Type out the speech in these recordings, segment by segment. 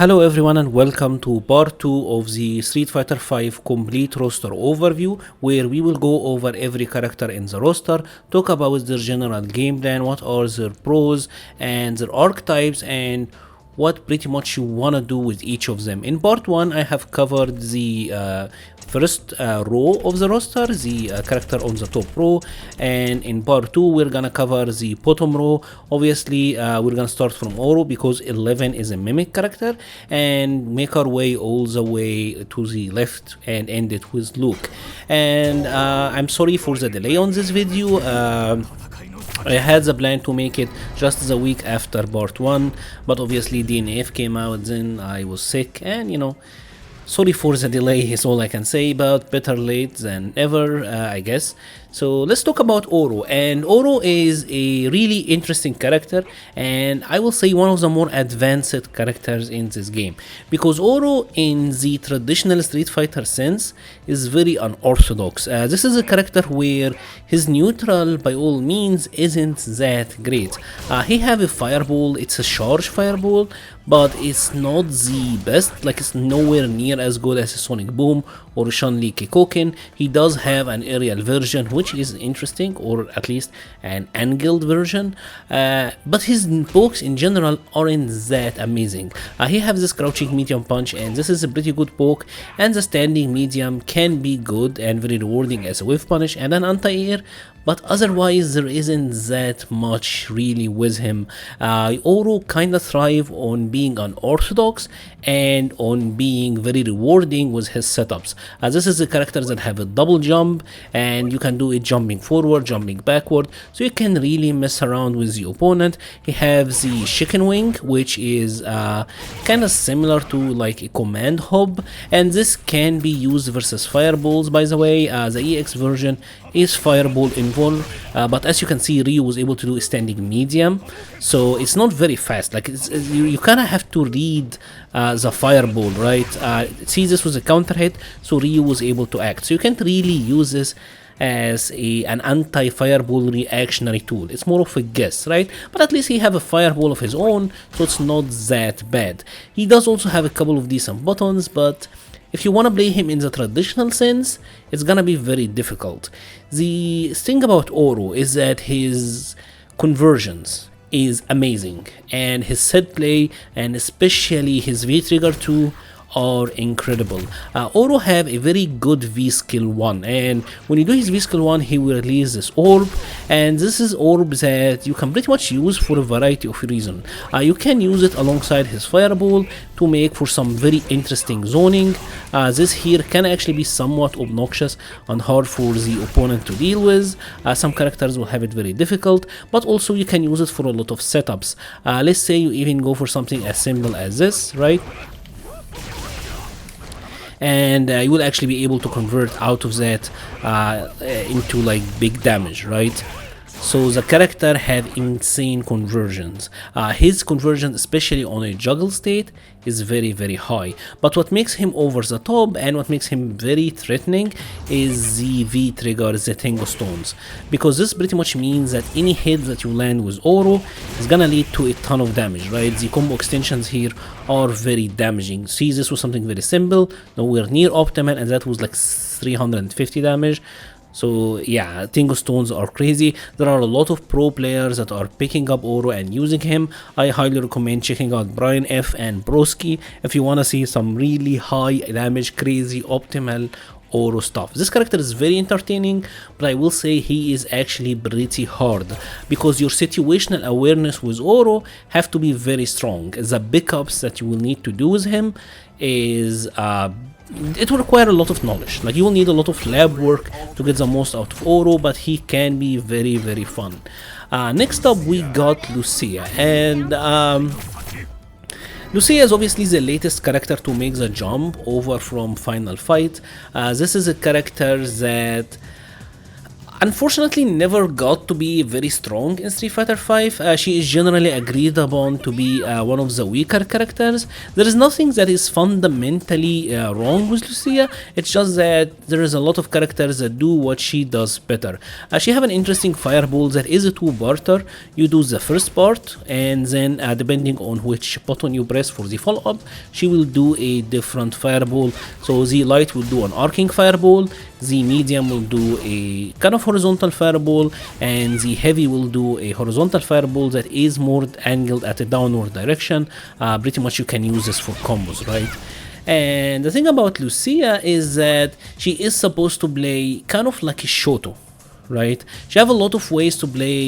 Hello everyone and welcome to part 2 of the Street Fighter V complete roster overview, where we will go over every character in the roster, talk about their general game plan, what are their pros and their archetypes, and what pretty much you wanna do with each of them. In part 1 I have covered the first row of the roster, the character on the top row, and in part 2 we're gonna cover the bottom row. Obviously we're gonna start from Oro because 11 is a mimic character, and make our way all the way to the left and end it with Luke. And I'm sorry for the delay on this video. I had the plan to make it just the week after part 1, but obviously DNF came out, then I was sick, and sorry for the delay is all I can say, but better late than ever, I guess. So let's talk about Oro. And Oro is a really interesting character, and I will say one of the more advanced characters in this game, because Oro in the traditional Street Fighter sense is very unorthodox. This is a character where his neutral by all means isn't that great. He have a fireball, it's a charge fireball, but it's not the best, like it's nowhere near as good as a Sonic Boom or Chun-Li Kikoken. He does have an aerial version, which is interesting, or at least an angled version, but his pokes in general aren't that amazing. He has this crouching medium punch, and this is a pretty good poke, and the standing medium can be good and very rewarding as a whiff punish and an anti-air, but otherwise there isn't that much really with him. Oro kinda thrive on being unorthodox and on being very rewarding with his setups. This is a character that have a double jump, and you can do it jumping forward, jumping backward, so you can really mess around with the opponent. He has the chicken wing, which is kinda similar to like a command hub, and this can be used versus fireballs, by the way. The EX version is fireball involved, but as you can see, Ryu was able to do a standing medium, so it's not very fast. Like you kind of have to read the fireball, right? See, this was a counter hit, so Ryu was able to act. So you can't really use this as an anti-fireball reactionary tool. It's more of a guess, right? But at least he have a fireball of his own, so it's not that bad. He does also have a couple of decent buttons, but if you want to play him in the traditional sense, it's gonna be very difficult. The thing about Oro is that his conversions is amazing, and his set play, and especially his V-Trigger 2, are incredible. Oro have a very good V skill 1, and when you do his V skill 1, he will release this orb, and this is orb that you can pretty much use for a variety of reasons. You can use it alongside his fireball to make for some very interesting zoning. This here can actually be somewhat obnoxious and hard for the opponent to deal with. Some characters will have it very difficult, but also you can use it for a lot of setups. Let's say you even go for something as simple as this, right? And you will actually be able to convert out of that into like big damage, right? So the character have insane conversions. His conversion, especially on a juggle state, is very high. But what makes him over the top and what makes him very threatening is the V trigger, the Tango Stones, because this pretty much means that any hit that you land with Oro is gonna lead to a ton of damage, right? The combo extensions here are very damaging. See, this was something very simple, nowhere near optimal, and that was like 350 damage. So yeah, Tango Stones are crazy. There are a lot of pro players that are picking up Oro and using him. I highly recommend checking out Brian F and Broski if you want to see some really high damage, crazy, optimal Oro stuff. This character is very entertaining, but I will say he is actually pretty hard, because your situational awareness with Oro have to be very strong. The pickups that you will need to do with him is it will require a lot of knowledge. Like, you will need a lot of lab work to get the most out of Oro, but he can be very fun. Next up we got Lucia, and Lucia is obviously the latest character to make the jump over from Final Fight. This is a character that unfortunately never got to be very strong in Street Fighter V. She is generally agreed upon to be one of the weaker characters. There is nothing that is fundamentally wrong with Lucia, it's just that there is a lot of characters that do what she does better. She have an interesting fireball that is a two-parter. You do the first part, and then depending on which button you press for the follow-up, she will do a different fireball. So the light will do an arcing fireball, the medium will do a kind of horizontal fireball, and the heavy will do a horizontal fireball that is more angled at a downward direction. Pretty much you can use this for combos, right? And the thing about Lucia is that she is supposed to play kind of like a Shoto, right? She have a lot of ways to play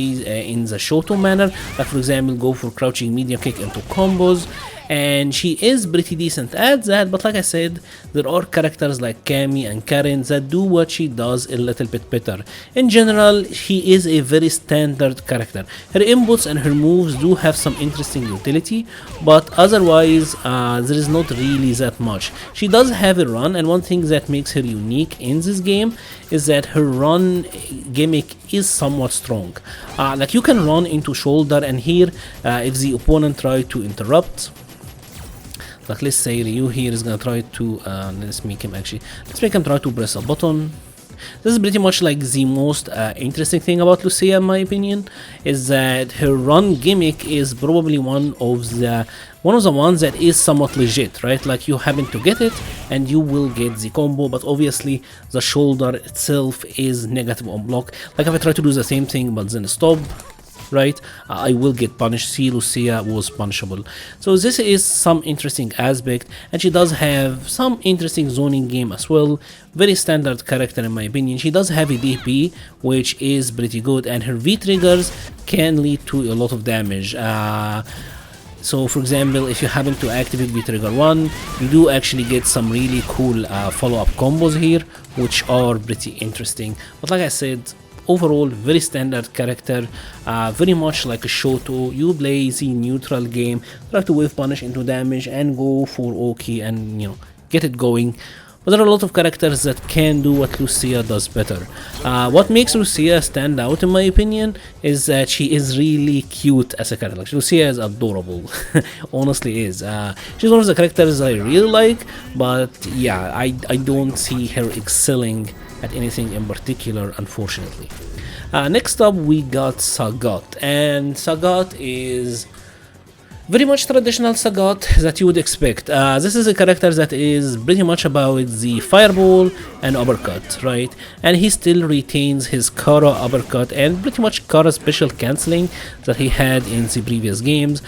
in the Shoto manner, like for example go for crouching medium kick into combos, and she is pretty decent at that. But like I said, there are characters like Cammy and Karin that do what she does a little bit better. In general, she is a very standard character. Her inputs and her moves do have some interesting utility, but otherwise there is not really that much. She does have a run, and one thing that makes her unique in this game is that her run gimmick is somewhat strong. Like you can run into shoulder, and here if the opponent try to interrupt, like let's say Ryu here is gonna try to let's make him try to press a button. This is pretty much like the most interesting thing about Lucia in my opinion, is that her run gimmick is probably one of the ones that is somewhat legit, right? Like you happen to get it and you will get the combo, but obviously the shoulder itself is negative on block. Like if I try to do the same thing but then stop, right, I will get punished. See, Lucia was punishable. So this is some interesting aspect, and she does have some interesting zoning game as well. Very standard character in my opinion. She does have a DP which is pretty good, and her V triggers can lead to a lot of damage. So for example, if you happen to activate V trigger 1, you do actually get some really cool follow-up combos here, which are pretty interesting. But like I said, overall very standard character, very much like a Shoto. You play the neutral game, try to wave punish into damage and go for Oki and get it going. But there are a lot of characters that can do what Lucia does better. What makes Lucia stand out in my opinion is that she is really cute as a character. Like, Lucia is adorable, honestly is. She's one of the characters I really like, but yeah, I don't see her excelling at anything in particular, unfortunately. Next up we got Sagat, and Sagat is very much traditional Sagat that you would expect. This is a character that is pretty much about the fireball and uppercut, right? And he still retains his Kara uppercut and pretty much Kara special cancelling that he had in the previous games.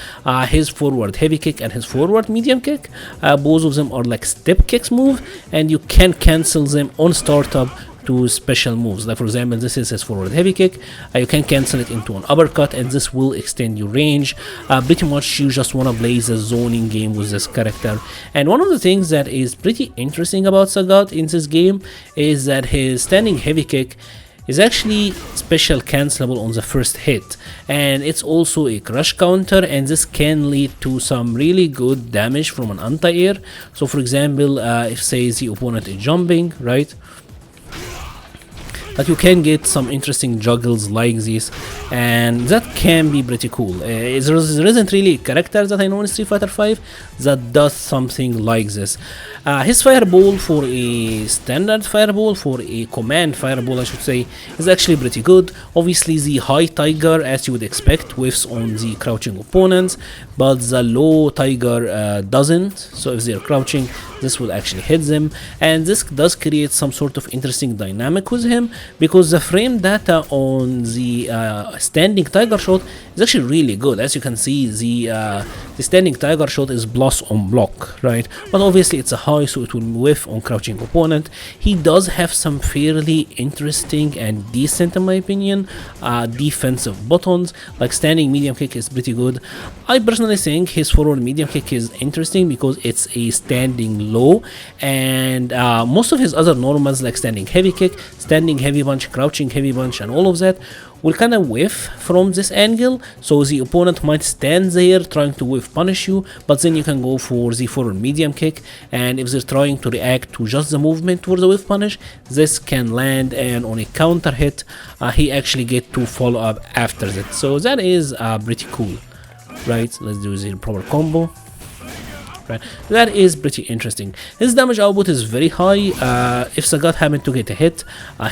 His forward heavy kick and his forward medium kick, both of them are like step kicks move, and you can cancel them on startup to special moves. Like for example, this is his forward heavy kick. You can cancel it into an uppercut, and this will extend your range. Pretty much you just want to play the zoning game with this character. And one of the things that is pretty interesting about Sagat in this game is that his standing heavy kick is actually special cancelable on the first hit, and it's also a crush counter, and this can lead to some really good damage from an anti-air. So for example, if say the opponent is jumping, right, but you can get some interesting juggles like this, and that can be pretty cool. There isn't really a character that I know in Street Fighter V that does something like this. His fireball, for a standard fireball, for a command fireball I should say, is actually pretty good. Obviously the high tiger, as you would expect, whiffs on the crouching opponents, but the low tiger doesn't. So if they're crouching, this will actually hit them, and this does create some sort of interesting dynamic with him, because the frame data on the standing tiger shot is actually really good. As you can see, the standing tiger shot is plus on block, right? But obviously it's a high, so it will whiff on crouching opponent. He does have some fairly interesting and decent, in my opinion, defensive buttons. Like standing medium kick is pretty good. I personally think his forward medium kick is interesting because it's a standing low, and most of his other normals like standing heavy kick, standing heavy punch, crouching heavy punch, and all of that will kind of whiff from this angle, so the opponent might stand there trying to whiff punish you, but then you can go for the forward medium kick, and if they're trying to react to just the movement for the whiff punish, this can land, and on a counter hit he actually get to follow up after that. So that is pretty cool, right? Let's do the proper combo. Right, that is pretty interesting. His damage output is very high. If Sagat happened to get a hit,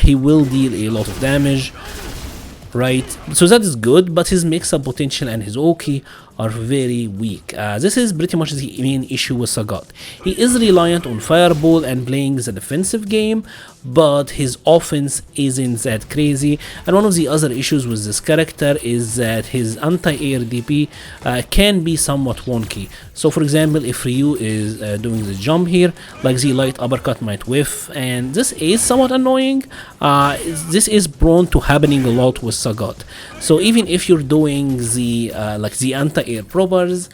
he will deal a lot of damage, right? So that is good, but his mix-up potential and his Oki are very weak. This is pretty much the main issue with Sagat. He is reliant on Fireball and playing the defensive game, but his offense isn't that crazy. And one of the other issues with this character is that his anti-air DP can be somewhat wonky. So for example, if Ryu is doing the jump here, like the light uppercut might whiff, and this is somewhat annoying. This is prone to happening a lot with Sagat. So even if you're doing the like the anti-air probers,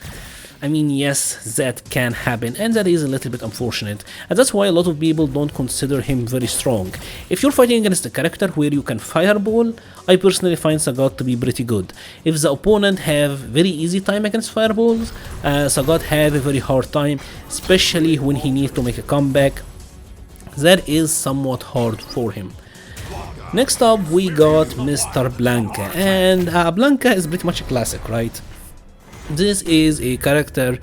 I mean, yes, that can happen, and that is a little bit unfortunate, and that's why a lot of people don't consider him very strong. If you're fighting against a character where you can fireball, I personally find Sagat to be pretty good. If the opponent have very easy time against fireballs, Sagat have a very hard time, especially when he needs to make a comeback. That is somewhat hard for him. Next up, we got Mr. Blanka, and Blanka is pretty much a classic, right? This is a character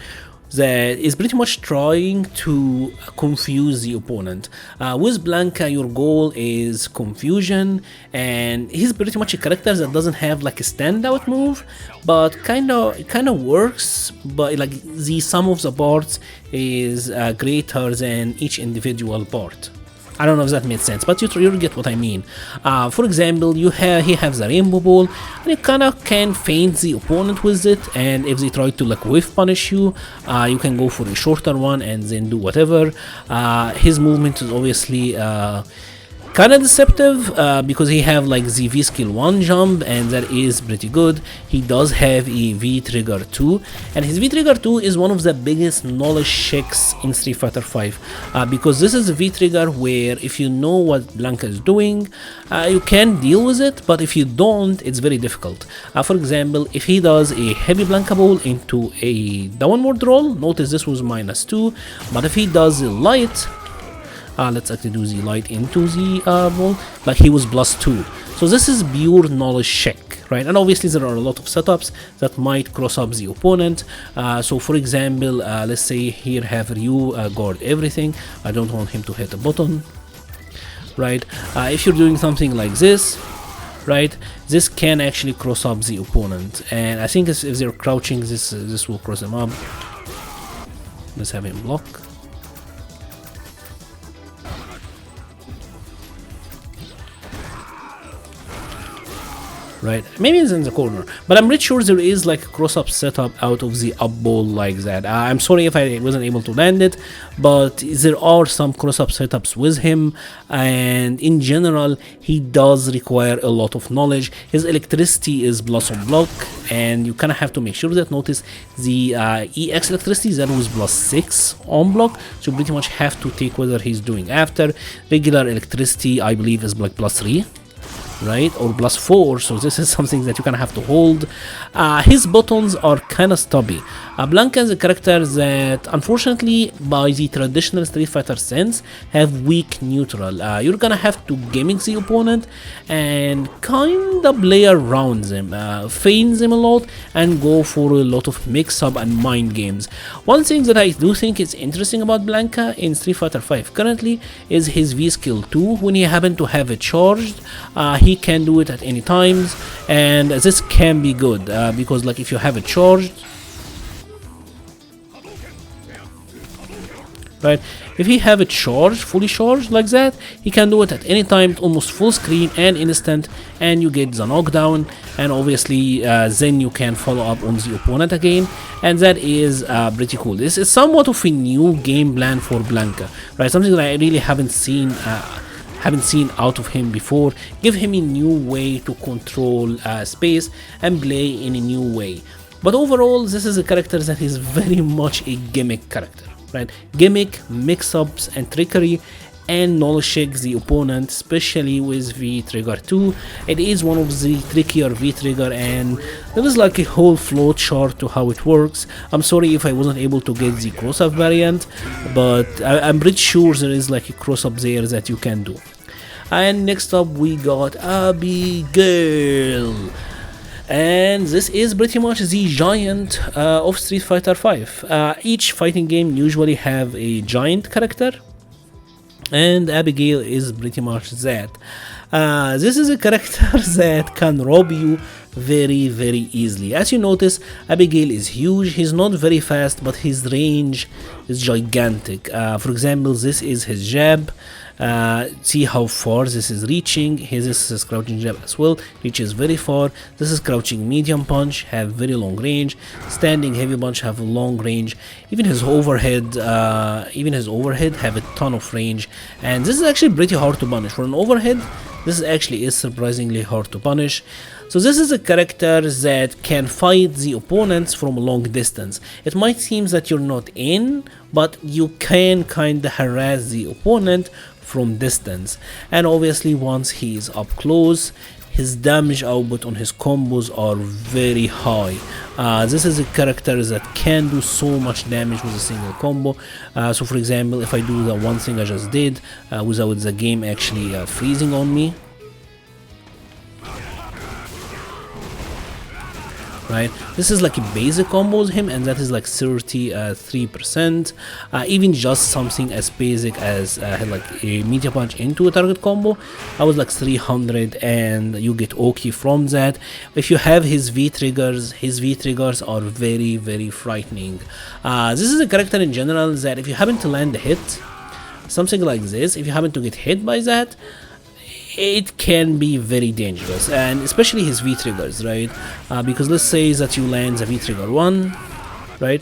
that is pretty much trying to confuse the opponent. With Blanka, your goal is confusion, and he's pretty much a character that doesn't have like a standout move, but kind of works. But like the sum of the parts is greater than each individual part. I don't know if that made sense, but you get what I mean. For example, he has a rainbow ball, and you kind of can feint the opponent with it, and if they try to like whiff punish you, you can go for a shorter one and then do whatever. His movement is obviously kind of deceptive because he have like the V skill 1 jump, and that is pretty good. He does have a V trigger 2, and his V trigger 2 is one of the biggest knowledge checks in Street Fighter 5 because this is a V trigger where if you know what Blanka is doing, you can deal with it, but if you don't, it's very difficult. For example, if he does a heavy Blanka ball into a downward roll, notice this was -2, but if he does a light, let's actually do the light into the ball, like he was +2. So this is pure knowledge check, right? And obviously there are a lot of setups that might cross up the opponent. So for example, let's say here have Ryu guard everything. I don't want him to hit a button, right? If you're doing something like this, right, this can actually cross up the opponent, and I think if they're crouching, this will cross them up. Let's have him block. Right, maybe it's in the corner, but I'm pretty sure there is like a cross-up setup out of the up ball like that. I'm sorry if I wasn't able to land it, but there are some cross-up setups with him, and in general he does require a lot of knowledge. His electricity is plus on block, and you kind of have to make sure that notice the EX electricity that was +6 on block, so you pretty much have to take whether he's doing after. Regular electricity I believe is like +3, right, or +4, so this is something that you kind of have to hold. His buttons are kind of stubby. Blanka is a character that unfortunately by the traditional Street Fighter sense have weak neutral. You're gonna have to gimmick the opponent and kind of play around them, feign them a lot, and go for a lot of mix-up and mind games. One thing that I do think is interesting about Blanka in Street Fighter 5 currently is his V skill 2. When he happen to have it charged, he can do it at any times, and this can be good because like if you have it charged, right, if he have it charged, fully charged like that, he can do it at any time, almost full screen and instant, and you get the knockdown, and obviously then you can follow up on the opponent again, and that is pretty cool. This is somewhat of a new game plan for Blanka, right? Something that I really haven't seen out of him before. Give him a new way to control space and play in a new way. But overall, this is a character that is very much a gimmick character, right? Gimmick, mix-ups, and trickery and null check the opponent, especially with V trigger 2. It is one of the trickier V trigger, and there is like a whole flow chart to how it works. I'm sorry if I wasn't able to get the cross up variant, but I'm pretty sure there is like a cross up there that you can do. And next up we got Abigail, and this is pretty much the giant of Street Fighter 5. Each fighting game usually have a giant character, and Abigail is pretty much that. This is a character that can rob you very easily. As you notice, Abigail is huge. He's not very fast, but his range is gigantic. For example, this is his jab. See how far this is reaching. This is crouching jab as well, reaches very far. This is crouching medium punch, have very long range. Standing heavy punch have a long range. Even his overhead have a ton of range. And this is actually pretty hard to punish. For an overhead, this actually is surprisingly hard to punish. So this is a character that can fight the opponents from a long distance. It might seem that you're not in, but you can kinda harass the opponent from distance. And obviously once he is up close, his damage output on his combos are very high. This is a character that can do so much damage with a single combo. So for example, if I do the one thing I just did without the game actually freezing on me, right? This is like a basic combo with him, and that is like 33%. Even just something as basic as like a media punch into a target combo, I was like 300, and you get Oki from that. If you have his V triggers are very frightening. This is a character in general that if you happen to land a hit, something like this, if you happen to get hit by that, it can be very dangerous, and especially his V triggers, right? Because let's say that you land the V trigger 1, right?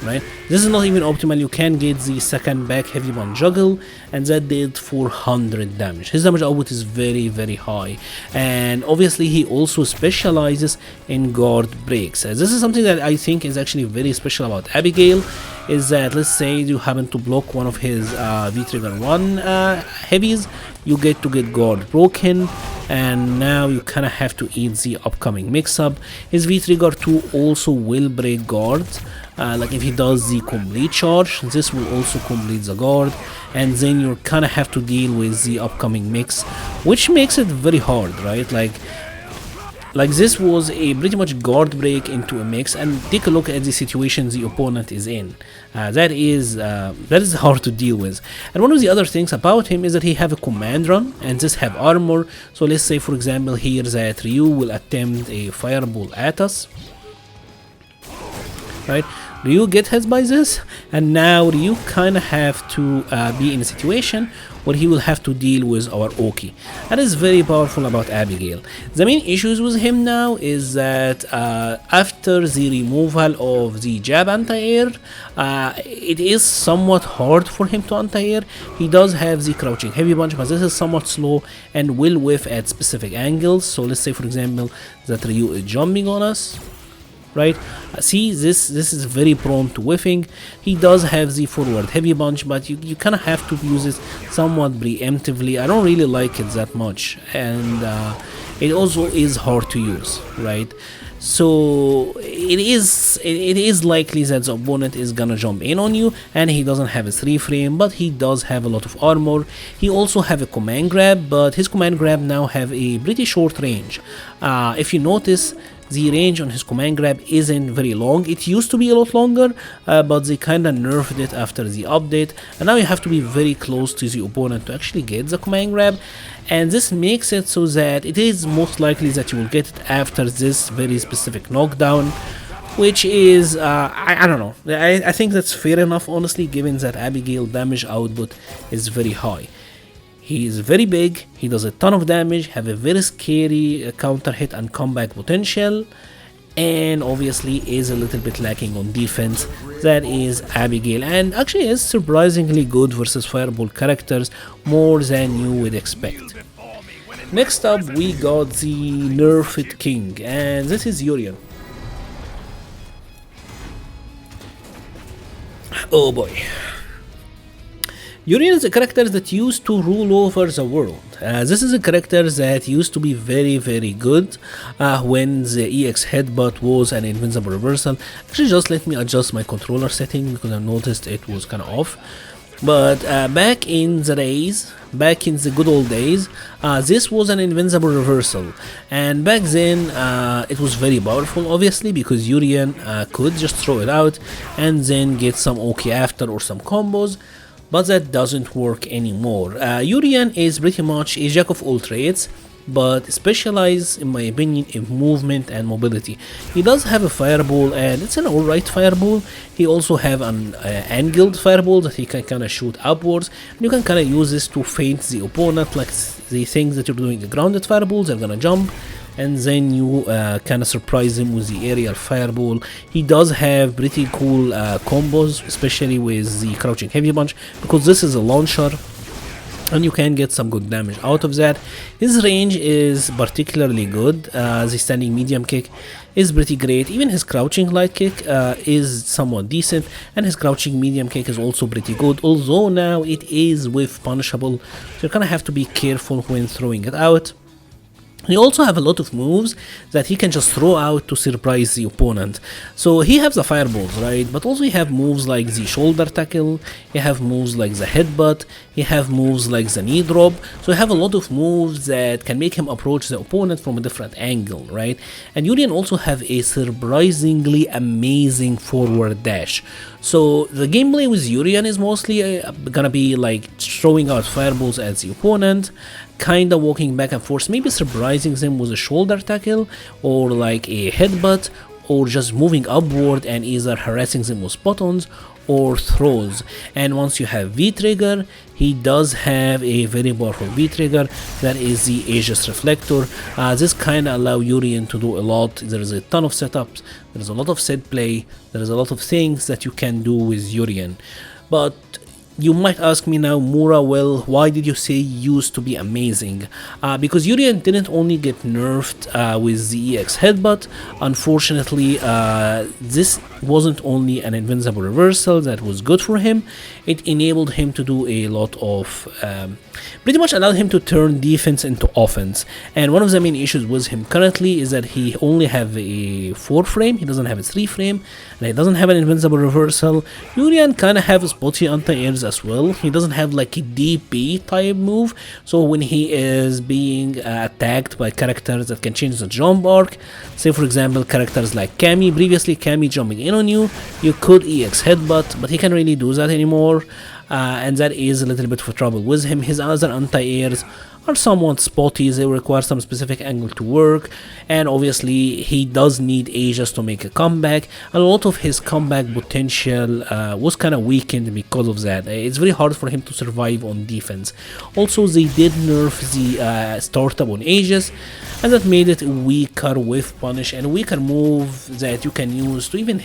Right? This is not even optimal. You can get the second back heavy one juggle, and that did 400 damage. His damage output is very high, and obviously he also specializes in guard breaks. This is something that I think is actually very special about Abigail, is that let's say you happen to block one of his V trigger 1 heavies, you get to get guard broken, and now you kind of have to eat the upcoming mix-up. His V trigger 2 also will break guards. Like if he does the complete charge, this will also complete the guard, and then you kind of have to deal with the upcoming mix, which makes it very hard, right? Like this was a pretty much guard break into a mix, and take a look at the situation the opponent is in. That is hard to deal with. And one of the other things about him is that he have a command run, and this have armor. So let's say for example here that Ryu will attempt a fireball at us, right? Ryu get hit by this, and now Ryu kind of have to be in a situation where he will have to deal with our Oki. That is very powerful about Abigail. The main issues with him now is that after the removal of the jab anti-air, it is somewhat hard for him to anti-air. He does have the crouching heavy punch, but this is somewhat slow and will whiff at specific angles. So let's say for example that Ryu is jumping on us, right? See, this is very prone to whiffing. He does have the forward heavy punch, but you kind of have to use it somewhat preemptively. I don't really like it that much, and it also is hard to use, right? So it is likely that the opponent is gonna jump in on you, and he doesn't have a 3 frame, but he does have a lot of armor. He also have a command grab, but his command grab now have a pretty short range. If you notice, the range on his command grab isn't very long. It used to be a lot longer, but they kinda nerfed it after the update, and now you have to be very close to the opponent to actually get the command grab, and this makes it so that it is most likely that you will get it after this very specific knockdown, which is, I don't know, I think that's fair enough, honestly, given that Abigail damage output is very high. He is very big, he does a ton of damage, have a very scary counter hit and comeback potential, and obviously is a little bit lacking on defense. That is Abigail, and actually is surprisingly good versus fireball characters, more than you would expect. Next up we got the Nerfed King, and this is Urien. Oh boy. Urien is a character that used to rule over the world. This is a character that used to be very good when the EX headbutt was an invincible reversal. Actually, just let me adjust my controller setting because I noticed it was kind of off. But back in the days, back in the good old days, this was an invincible reversal, and back then it was very powerful, obviously, because Urien could just throw it out and then get some OK after or some combos. But that doesn't work anymore. Urien is pretty much a jack of all trades, but specialized, in my opinion, in movement and mobility. He does have a fireball, and it's an alright fireball. He also have an angled fireball that he can kind of shoot upwards, and you can kind of use this to feint the opponent, like the things that you're doing the grounded fireballs, they're gonna jump, and then you kind of surprise him with the aerial fireball. He does have pretty cool combos, especially with the crouching heavy punch, because this is a launcher and you can get some good damage out of that. His range is particularly good. The standing medium kick is pretty great. Even his crouching light kick is somewhat decent, and his crouching medium kick is also pretty good, although now it is whiff punishable, so you kind of have to be careful when throwing it out. He also have a lot of moves that he can just throw out to surprise the opponent. So he has the fireballs, right? But also he have moves like the shoulder tackle, he have moves like the headbutt, he have moves like the knee drop. So he have a lot of moves that can make him approach the opponent from a different angle, right? And Urien also have a surprisingly amazing forward dash. So the gameplay with Urien is mostly gonna be like throwing out fireballs at the opponent, kinda walking back and forth, maybe surprising them with a shoulder tackle or like a headbutt, or just moving upward and either harassing them with buttons or throws. And once you have V-trigger, he does have a very powerful V-trigger, that is the Aegis Reflector. This kinda allow Urien to do a lot. There is a ton of setups, there is a lot of set play, there is a lot of things that you can do with Urien. But you might ask me now, Mura, well, why did you say used to be amazing? Because Urien didn't only get nerfed with the EX headbutt. Unfortunately, this wasn't only an invincible reversal that was good for him, it enabled him to do a lot of pretty much allowed him to turn defense into offense. And one of the main issues with him currently is that he only have a 4 frame, he doesn't have a 3 frame, and he doesn't have an invincible reversal. Urien kinda have spotty anti-airs as well. He doesn't have like a DP type move, so when he is being attacked by characters that can change the jump arc, say for example characters like Cammy, previously Cammy jumping in on you, you could EX headbutt, but he can't really do that anymore. And that is a little bit of trouble with him. His other anti-airs are somewhat spotty, they require some specific angle to work, and obviously he does need Aegis to make a comeback. A lot of his comeback potential was kind of weakened because of that. It's very hard for him to survive on defense. Also, they did nerf the startup on Aegis, and that made it weaker with punish and weaker move that you can use to even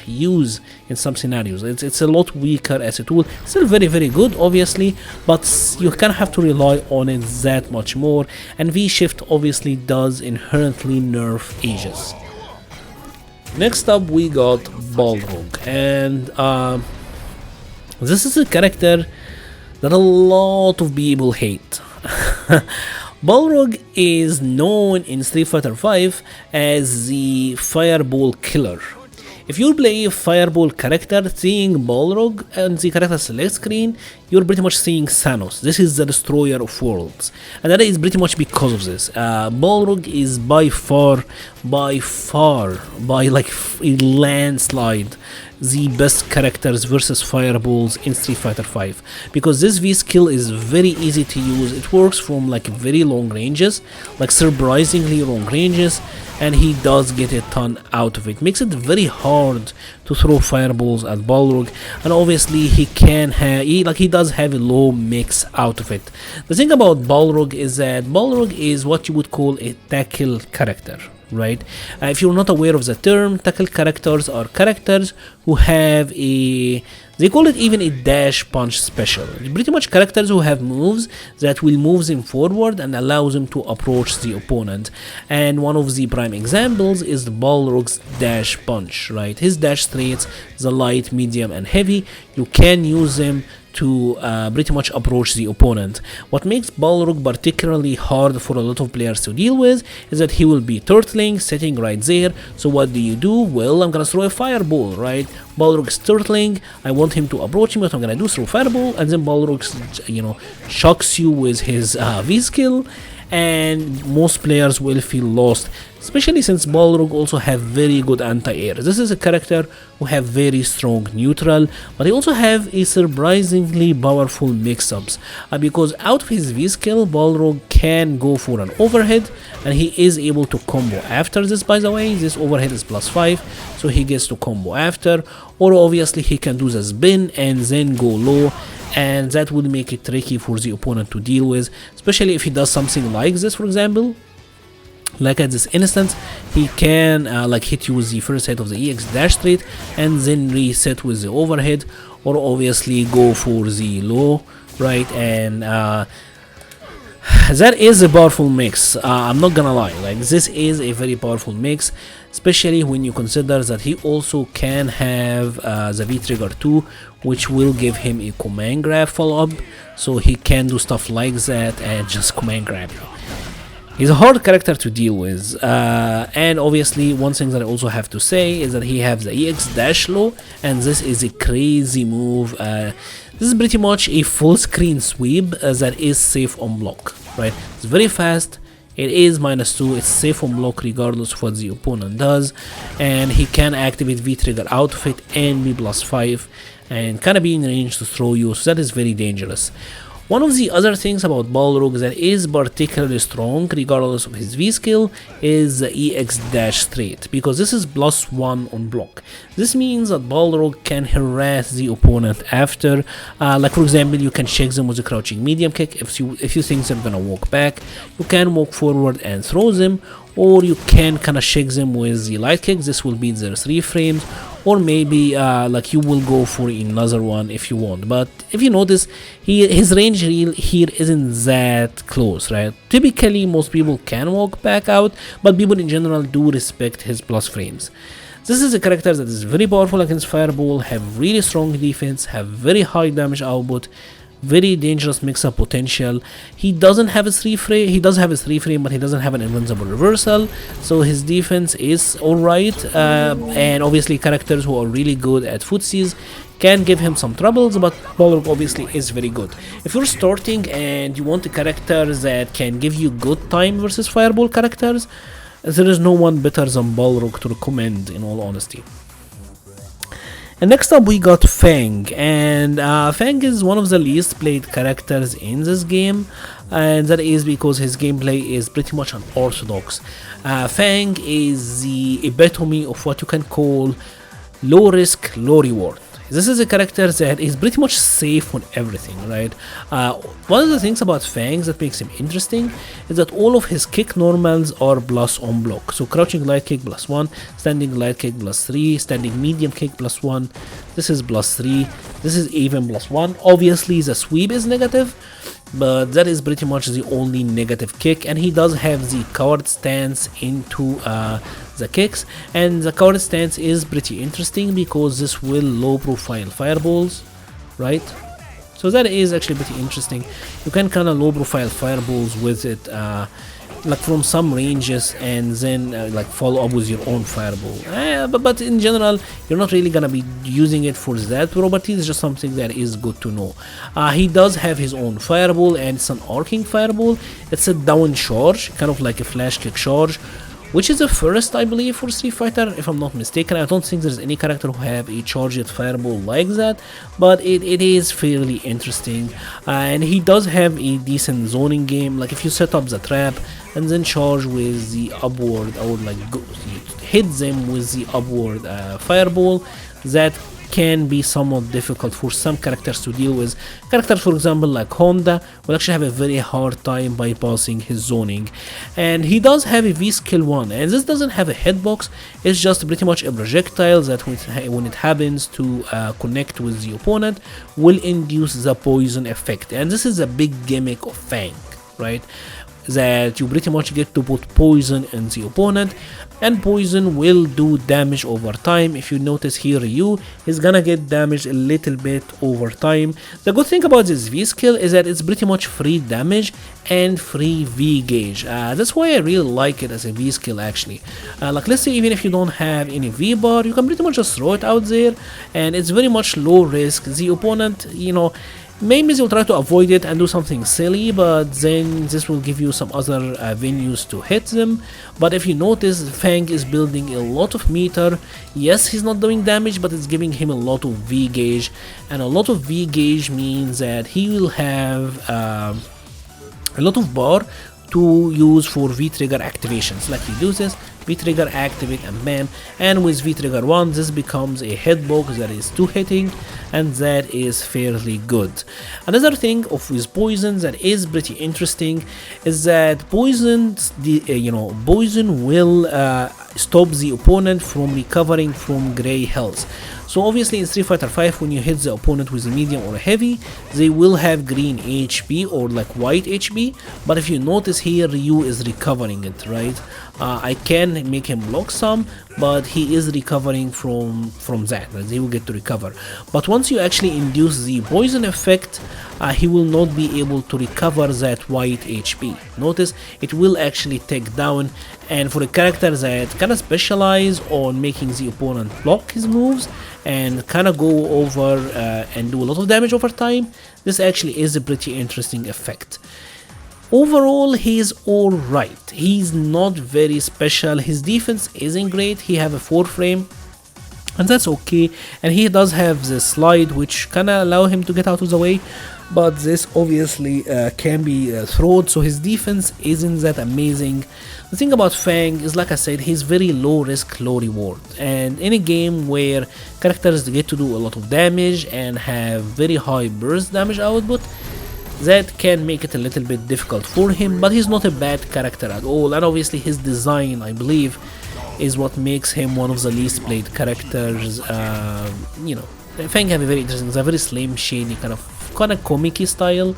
use in some scenarios. It's a lot weaker as a tool. Still very good, obviously, but you kind of have to rely on it that much more, and V-Shift obviously does inherently nerf Aegis. Next up we got Balrog, and this is a character that a lot of people hate. Balrog is known in Street Fighter V as the Fireball Killer. If you play a Fireball character, seeing Balrog on the character select screen, you're pretty much seeing Thanos. This is the destroyer of worlds, and that is pretty much because of this. Balrog is by far, by like a landslide, the best characters versus fireballs in Street Fighter V, because this V skill is very easy to use. It works from like very long ranges, like surprisingly long ranges, and he does get a ton out of it. Makes it very hard to throw fireballs at Balrog, and obviously he does have a low mix out of it. The thing about Balrog is that Balrog is what you would call a tackle character, right? If you're not aware of the term, tackle characters are characters who have They call it even a dash punch special. Pretty much characters who have moves that will move them forward and allow them to approach the opponent. And one of the prime examples is the Balrog's dash punch, right? His dash traits, the light, medium, and heavy, you can use them to pretty much approach the opponent. What makes Balrog particularly hard for a lot of players to deal with is that he will be turtling, sitting right there. So what do? Well, I'm gonna throw a fireball, right? Balrog is turtling, I want him to approach me, what I'm gonna do, throw fireball, and then Balrog, shocks you with his V-skill, and most players will feel lost, especially since Balrog also have very good anti-air. This is a character who have very strong neutral, but he also have a surprisingly powerful mix-ups, because out of his V-skill, Balrog can go for an overhead, and he is able to combo after this. By the way, this overhead is +5, so he gets to combo after, or obviously he can do the spin and then go low, and that would make it tricky for the opponent to deal with, especially if he does something like this. For example, like at this instance, he can hit you with the first hit of the EX dash trait and then reset with the overhead, or obviously go for the low, right? And that is a powerful mix. I'm not gonna lie, like this is a very powerful mix, especially when you consider that he also can have the V trigger 2, which will give him a command grab follow up, so he can do stuff like that and just command grab you. He's a hard character to deal with, and obviously one thing that I also have to say is that he has the EX dash low, and this is a crazy move. This is pretty much a full screen sweep that is safe on block, right? It's very fast, it is -2, it's safe on block regardless of what the opponent does, and he can activate V trigger out of it and be +5 and kind of be in range to throw you, so that is very dangerous. One of the other things about Balrog that is particularly strong regardless of his V skill is the EX dash trait, because this is +1 on block. This means that Balrog can harass the opponent after, like for example, you can check them with a crouching medium kick. If you think they're gonna walk back, you can walk forward and throw them, or you can kind of shake them with the light kick. This will be their 3 frames, or maybe you will go for another one if you want. But if you notice, his range here isn't that close, right? Typically most people can walk back out, but people in general do respect his plus frames. This is a character that is very powerful against fireball, have really strong defense, have very high damage output, very dangerous mix-up potential. He doesn't have a 3 frame, he does have a 3 frame, but he doesn't have an invincible reversal, so his defense is alright, and obviously characters who are really good at footsies can give him some troubles, but Balrog obviously is very good. If you're starting and you want a character that can give you good time versus fireball characters, there is no one better than Balrog to recommend, in all honesty. And next up we got FANG, and FANG is one of the least played characters in this game, and that is because his gameplay is pretty much unorthodox. FANG is the epitome of what you can call low risk, low reward. This is a character that is pretty much safe on everything, right? One of the things about FANG that makes him interesting is that all of his kick normals are plus on block. So crouching light kick +1, standing light kick +3, standing medium kick +1, this is +3, this is even +1. Obviously the sweep is negative, but that is pretty much the only negative kick, and he does have the coward stance into the kicks, and the coward stance is pretty interesting because this will low profile fireballs, right? So that is actually pretty interesting. You can kind of low profile fireballs with it, like from some ranges, and then like follow up with your own fireball. But in general, you're not really gonna be using it for that property. It's just something that is good to know. He does have his own fireball, and it's an arcing fireball. It's a down charge, kind of like a flash kick charge, which is the first, I believe, for Street Fighter, if I'm not mistaken. I don't think there's any character who have a charged fireball like that, but it is fairly interesting. And he does have a decent zoning game. Like if you set up the trap and then charge with the upward, or like hit them with the upward fireball, that can be somewhat difficult for some characters to deal with. Characters, for example, like Honda will actually have a very hard time bypassing his zoning. And he does have a V skill 1, and this doesn't have a hitbox. It's just pretty much a projectile that when it happens to connect with the opponent will induce the poison effect. And this is a big gimmick of FANG, right? That you pretty much get to put poison in the opponent, and poison will do damage over time. If you notice here, Ryu is gonna get damaged a little bit over time. The good thing about this V skill is that it's pretty much free damage and free V gauge. That's why I really like it as a V skill actually. Like let's say even if you don't have any V bar, you can pretty much just throw it out there, and it's very much low risk. The opponent, you know, maybe they'll try to avoid it and do something silly, but then this will give you some other venues to hit them. But if you notice, FANG is building a lot of meter. Yes, he's not doing damage, but it's giving him a lot of V gauge, and a lot of V gauge means that he will have a lot of bar to use for V-trigger activations. Like he uses V-trigger, activate, and bam, and with V-trigger 1 this becomes a hitbox that is 2 hitting, and that is fairly good. Another thing with poison that is pretty interesting is that poison will stop the opponent from recovering from gray health. So obviously in Street Fighter 5, when you hit the opponent with a medium or a heavy, they will have green HP or like white HP, but if you notice here, Ryu is recovering it, right? I can make him block some, but he is recovering from that, right? He will get to recover. But once you actually induce the poison effect, he will not be able to recover that white HP. Notice it will actually take down, and for a character that kind of specialize on making the opponent block his moves and kind of go over and do a lot of damage over time, this actually is a pretty interesting effect. Overall, he's alright. He's not very special. His defense isn't great. He have a 4 frame, and that's okay. And he does have the slide, which kind of allow him to get out of the way, but this obviously can be thrown, so his defense isn't that amazing. The thing about FANG is, like I said, he's very low risk, low reward, and in a game where characters get to do a lot of damage and have very high burst damage output, that can make it a little bit difficult for him. But he's not a bad character at all, and obviously his design, I believe, is what makes him one of the least played characters. You know, FANG have a very interesting, it's a very slim, shady, kind of comic-y style.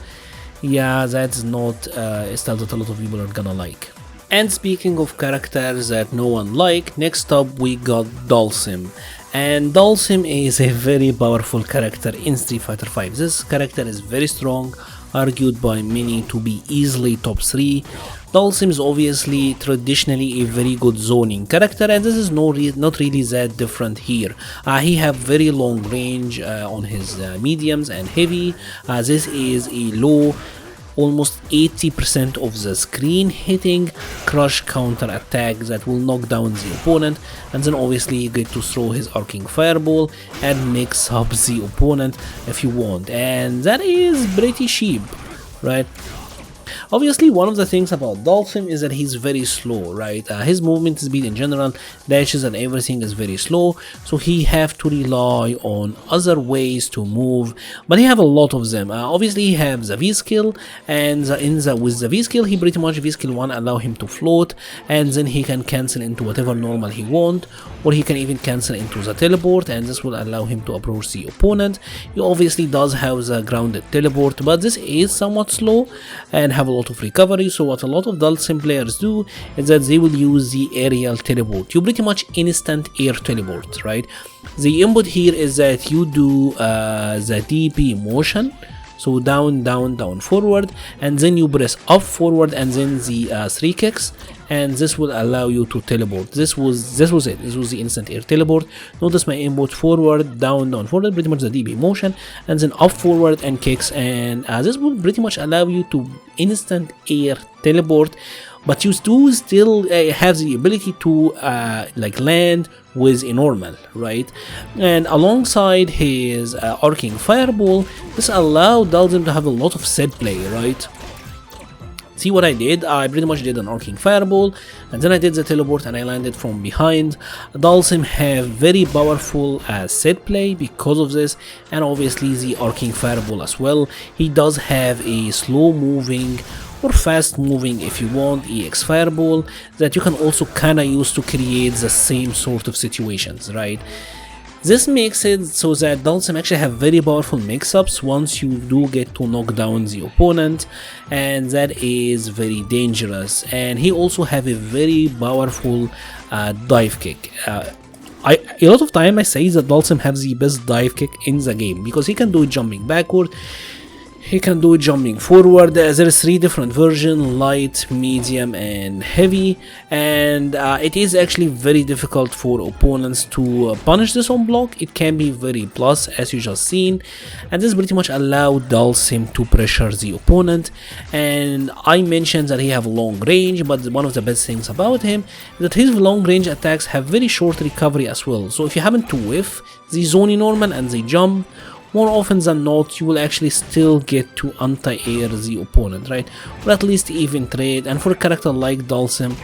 Yeah, that's not a style that a lot of people are gonna like. And speaking of characters that no one like, next up we got Dhalsim. And Dhalsim is a very powerful character in Street Fighter 5. This character is very strong, argued by many to be easily top 3. Dhalsim is obviously traditionally a very good zoning character, and this is not really that different here. He have very long range on his mediums and heavy. This is a low, almost 80% of the screen hitting crush counter attack that will knock down the opponent, and then obviously you get to throw his arcing fireball and mix up the opponent if you want, and that is pretty cheap, right? Obviously, one of the things about Dhalsim is that he's very slow, right? His movement speed in general, dashes and everything is very slow, so he have to rely on other ways to move, but he have a lot of them. Obviously, he have the V skill, and with the V skill, he pretty much V skill 1 allow him to float, and then he can cancel into whatever normal he want, or he can even cancel into the teleport, and this will allow him to approach the opponent. He obviously does have the grounded teleport, but this is somewhat slow and have a lot of recovery. So what a lot of Dhalsim players do is that they will use the aerial teleport. You pretty much instant air teleport, right? The input here is that you do the DP motion, so down, down, down, forward, and then you press up, forward, and then the 3 kicks, and this will allow you to teleport. This was it. This was the instant air teleport. Notice my input: forward, down, down, forward, pretty much the DP motion, and then up, forward, and kicks, and this will pretty much allow you to instant air teleport, but you do still have the ability to like land with a normal, right? And alongside his arcing fireball, this allowed Dhalsim to have a lot of set play, right? See what I did? I pretty much did an arcing fireball, and then I did the teleport and I landed from behind. Dhalsim have very powerful set play because of this, and obviously the arcing fireball as well. He does have a slow moving or fast moving, if you want, EX fireball that you can also kinda use to create the same sort of situations, right? This makes it so that Dhalsim actually have very powerful mix-ups once you do get to knock down the opponent, and that is very dangerous. And he also have a very powerful dive kick. A lot of time I say that Dhalsim has the best dive kick in the game because he can do it jumping backward, he can do it jumping forward. There is 3 different versions: light, medium and heavy, and it is actually very difficult for opponents to punish this on block. It can be very plus, as you just seen, and this pretty much allowed Dhalsim to pressure the opponent. And I mentioned that he have long range, but one of the best things about him is that his long range attacks have very short recovery as well. So if you happen to whiff the zone normal and the jump, more often than not you will actually still get to anti-air the opponent, right? Or at least even trade, and for a character like Dhalsim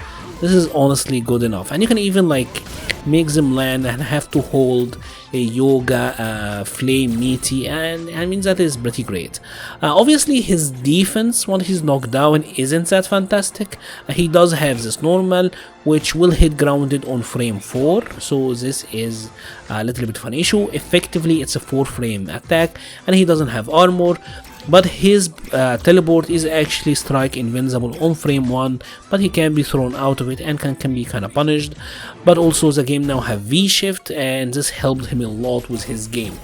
this is honestly good enough. And you can even like make them land and have to hold a yoga flame meaty, and I mean that is pretty great. Obviously his defense when he's knocked down isn't that fantastic. He does have this normal which will hit grounded on frame 4, so this is a little bit of an issue. Effectively it's a 4 frame attack, and he doesn't have armor, but his teleport is actually strike invincible on frame 1, but he can be thrown out of it and can be kind of punished. But also the game now have V-shift, and this helped him a lot with his game.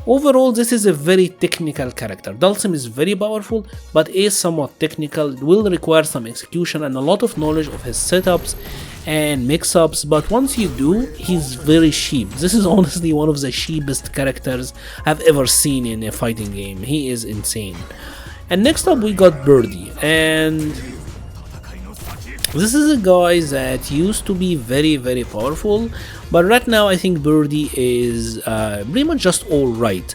Overall, this is a very technical character. Dhalsim is very powerful, but is somewhat technical. It will require some execution and a lot of knowledge of his setups and mix-ups, but once you do, he's very cheap. This is honestly one of the cheapest characters I've ever seen in a fighting game. He is insane. And next up we got Birdie, and this is a guy that used to be very powerful, but right now I think Birdie is pretty much just alright.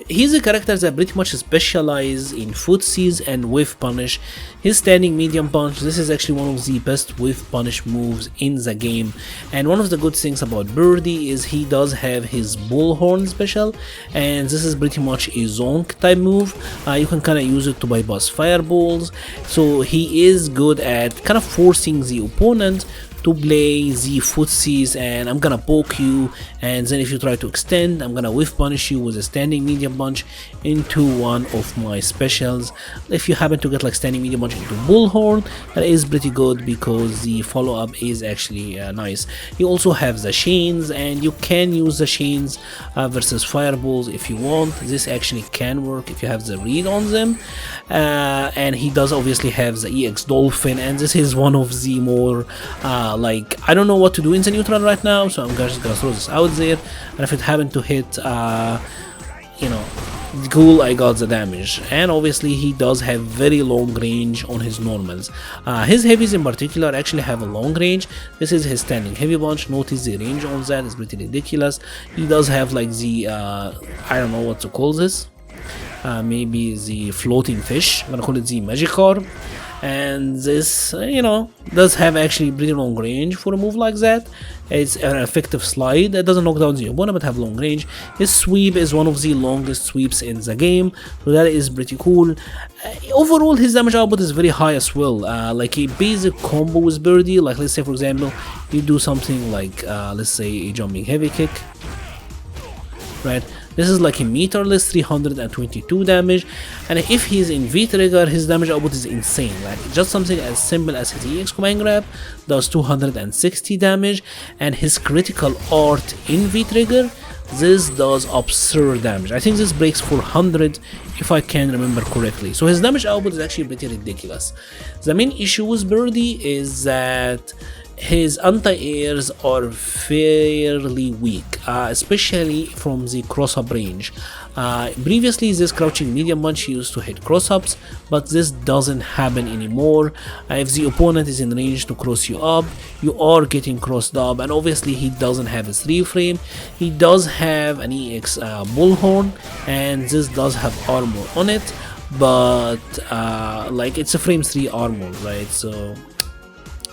He's a character that pretty much specializes in footsies and whiff punish. His standing medium punch, this is actually one of the best whiff punish moves in the game. And one of the good things about Birdie is he does have his bullhorn special, and this is pretty much a zonk type move. You can kind of use it to bypass fireballs, so he is good at kind of forcing the opponent to play the footsies, and I'm gonna poke you, and then if you try to extend, I'm gonna whiff punish you with a standing medium punch into one of my specials. If you happen to get like standing medium punch into bullhorn, that is pretty good because the follow-up is actually nice. You also have the chains, and you can use the chains versus fireballs if you want. This actually can work if you have the read on them. And he does obviously have the EX Dolphin, and this is one of the more like, I don't know what to do in the neutral right now, so I'm just gonna throw this out there, and if it happened to hit you know, cool, I got the damage. And obviously he does have very long range on his normals. His heavies in particular actually have a long range. This is his standing heavy punch. Notice the range on that is pretty ridiculous. He does have like the I don't know what to call this, maybe the floating fish, I'm gonna call it the magic orb. And this, you know, does have actually pretty long range for a move like that. It's an effective slide. It doesn't knock down the opponent but have long range. His sweep is one of the longest sweeps in the game, so that is pretty cool. Overall his damage output is very high as well. Like a basic combo with Birdie, like let's say for example you do something like let's say a jumping heavy kick, right? This is like a meterless 322 damage, and if he's in V-trigger, his damage output is insane. Like just something as simple as his EX command grab does 260 damage, and his critical art in V-trigger, this does absurd damage. I think this breaks 400 if I can remember correctly. So his damage output is actually pretty ridiculous. The main issue with Birdie is that his anti-airs are fairly weak, especially from the cross-up range. Previously this crouching medium punch used to hit cross-ups, but this doesn't happen anymore. If the opponent is in range to cross you up, you are getting crossed up. And obviously he doesn't have a 3 frame. He does have an EX bullhorn, and this does have armor on it. but like it's a frame 3 armor, right? So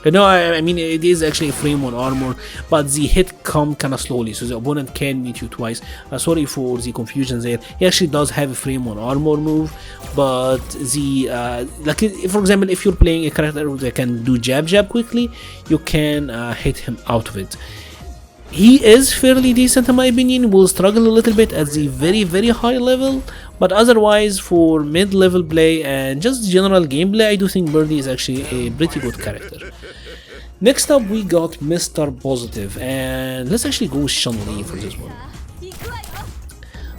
no, I mean it is actually a frame 1 armor, but the hit come kind of slowly, so the opponent can meet you twice. Sorry for the confusion there. He actually does have a frame 1 armor move, but the like for example, if you're playing a character that can do jab quickly, you can hit him out of it. He is fairly decent in my opinion, will struggle a little bit at the very high level, but otherwise for mid-level play and just general gameplay, I do think Birdie is actually a pretty good character. Next up we got Mr. Positive, and let's actually go with Chun-Li for this one.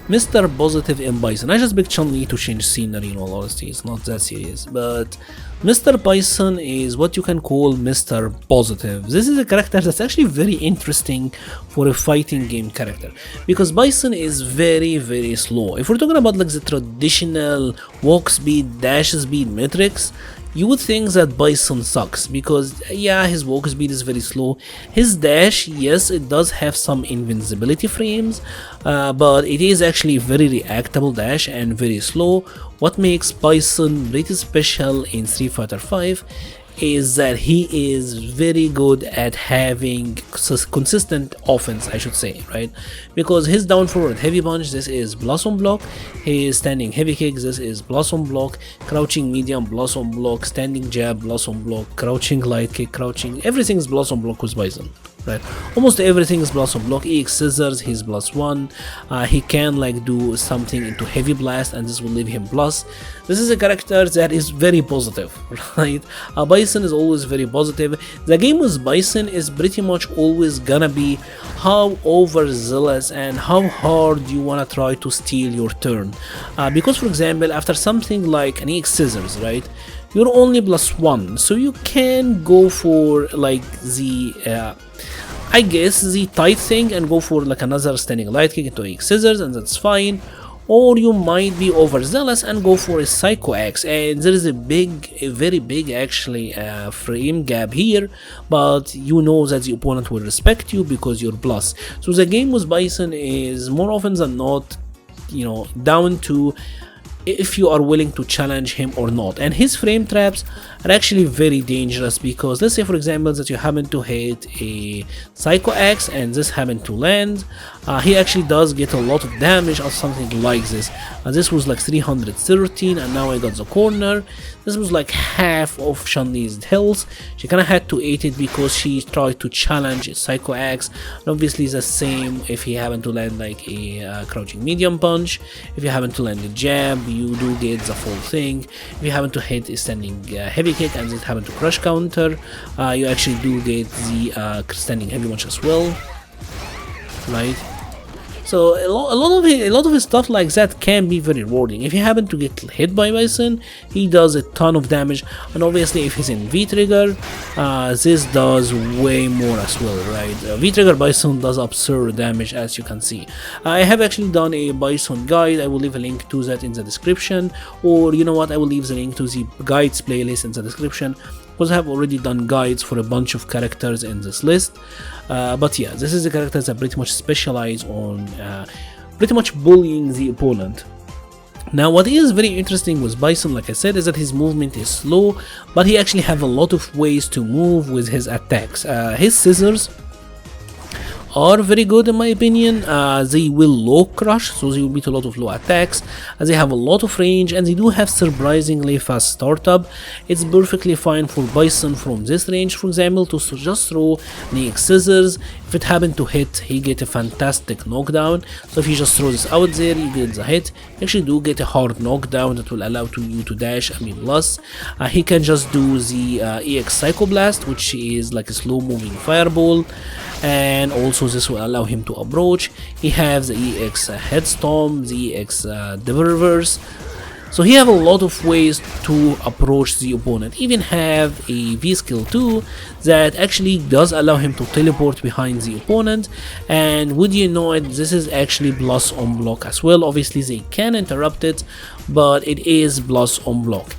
Mr. Positive M.Bison. I just picked Chun-Li to change scenery, in all honesty, it's not that serious, but Mr. Bison is what you can call Mr. Positive. This is a character that's actually very interesting for a fighting game character, because Bison is very slow. If we're talking about like the traditional walk speed, dash speed metrics, you would think that Bison sucks, because yeah, his walk speed is very slow. His dash, yes, it does have some invincibility frames, but it is actually very reactable dash and very slow. What makes Bison pretty special in Street Fighter V is that he is very good at having consistent offense, I should say, right? Because his down forward heavy punch, this is blossom block. His standing heavy kicks, this is blossom block. Crouching medium, blossom block. Standing jab, blossom block. Crouching light kick, crouching, everything is blossom block with Bison, right? Almost everything is blossom block. EX scissors, he's +1. He can like do something into heavy blast, and this will leave him plus. This is a character that is very positive, right? Bison is always very positive. The game with Bison is pretty much always gonna be how overzealous and how hard you wanna try to steal your turn. Because for example, after something like an EX scissors, right? You're only +1, so you can go for like the I guess the tight thing and go for like another standing light kick into EX scissors, and that's fine. Or you might be overzealous and go for a Psycho Axe, and there is a very big actually frame gap here, but you know that the opponent will respect you because you're plus. So the game with Bison is more often than not, you know, down to if you are willing to challenge him or not. And his frame traps are actually very dangerous, because let's say for example that you happen to hit a Psycho Axe and this happened to land, he actually does get a lot of damage or something like this. This was like 313, and now I got the corner. This was like half of Chun-Li's health. She kinda had to eat it because she tried to challenge a Psycho Axe, and obviously the same if he happened to land like a crouching medium punch. If you happen to land a jab, you do get the full thing. If you happen to hit a standing heavy kick and it happen to crush counter, you actually do get the standing heavy punch as well, right? So a lot of his stuff like that can be very rewarding. If you happen to get hit by Bison, he does a ton of damage, and obviously if he's in V-Trigger, this does way more as well, right? V-Trigger Bison does absurd damage, as you can see. I have actually done a Bison guide. I will leave a link to that in the description, or you know what, I will leave the link to the guides playlist in the description, because I have already done guides for a bunch of characters in this list. But yeah, this is the characters that pretty much specialize on pretty much bullying the opponent. Now what is very interesting with Bison, like I said, is that his movement is slow, but he actually have a lot of ways to move with his attacks. His scissors are very good in my opinion. They will low crush, so they will beat a lot of low attacks. They have a lot of range, and they do have surprisingly fast startup. It's perfectly fine for Bison from this range, for example, to just throw the EX scissors. If it happened to hit, he get a fantastic knockdown. So if you just throw this out there, you get the hit. You actually do get a hard knockdown that will allow you to dash, plus. He can just do the EX Psycho Blast, which is like a slow moving fireball, and also this will allow him to approach. He has the EX Headstorm, the EX Devil Reverse. So he have a lot of ways to approach the opponent. Even have a V skill too that actually does allow him to teleport behind the opponent, and would you know it, this is actually plus on block as well. Obviously they can interrupt it, but it is plus on block.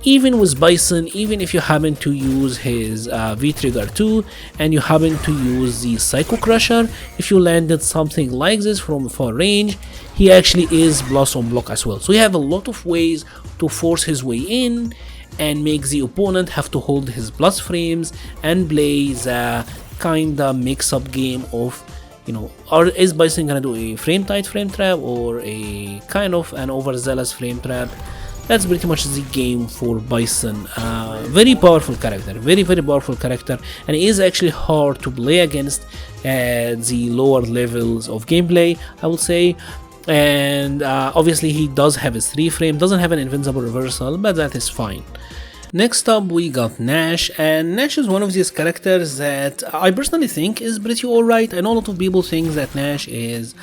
even with Bison, even if you happen to use his V-Trigger 2 and you happen to use the Psycho Crusher, if you landed something like this from far range, he actually is plus on block as well. So you have a lot of ways to force his way in and make the opponent have to hold his plus frames and play the kinda mix-up game of, you know, or is Bison gonna do a frame tight frame trap or a kind of an overzealous frame trap? That's pretty much the game for Bison. Very powerful character, very powerful character, and he is actually hard to play against at the lower levels of gameplay, I will say. And obviously he does have his 3 frame, doesn't have an invincible reversal, but that is fine. Next up we got Nash, and Nash is one of these characters that I personally think is pretty alright. I know a lot of people think that Nash is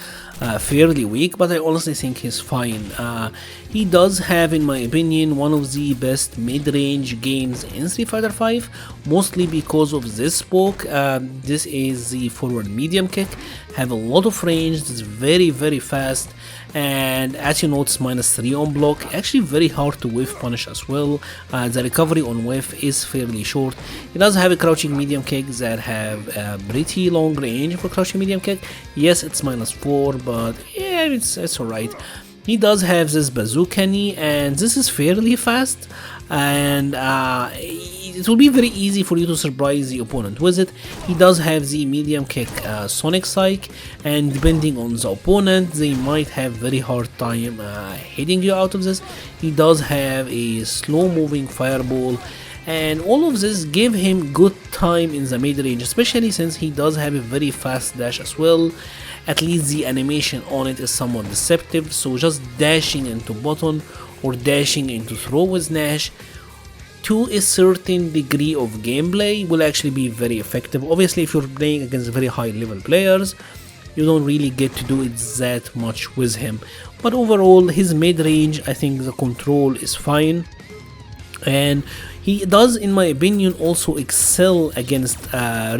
fairly weak, but I honestly think he's fine. He does have, in my opinion, one of the best mid-range games in Street Fighter V, mostly because of this poke. This is the forward medium kick, have a lot of range, it's very fast, and as you notice, -3 on block, actually very hard to whiff punish as well. The recovery on whiff is fairly short. It does have a crouching medium kick that have a pretty long range for crouching medium kick. Yes, it's -4, but yeah, it's alright. He does have this bazooka knee, and this is fairly fast, and it will be very easy for you to surprise the opponent with it. He does have the medium kick Sonic Psych, and depending on the opponent, they might have very hard time hitting you out of this. He does have a slow moving fireball, and all of this give him good time in the mid-range, especially since he does have a very fast dash as well. At least the animation on it is somewhat deceptive, so just dashing into button or dashing into throw with Nash to a certain degree of gameplay will actually be very effective. Obviously, if you're playing against very high level players, you don't really get to do it that much with him. But overall, his mid-range, I think the control is fine, and he does, in my opinion, also excel against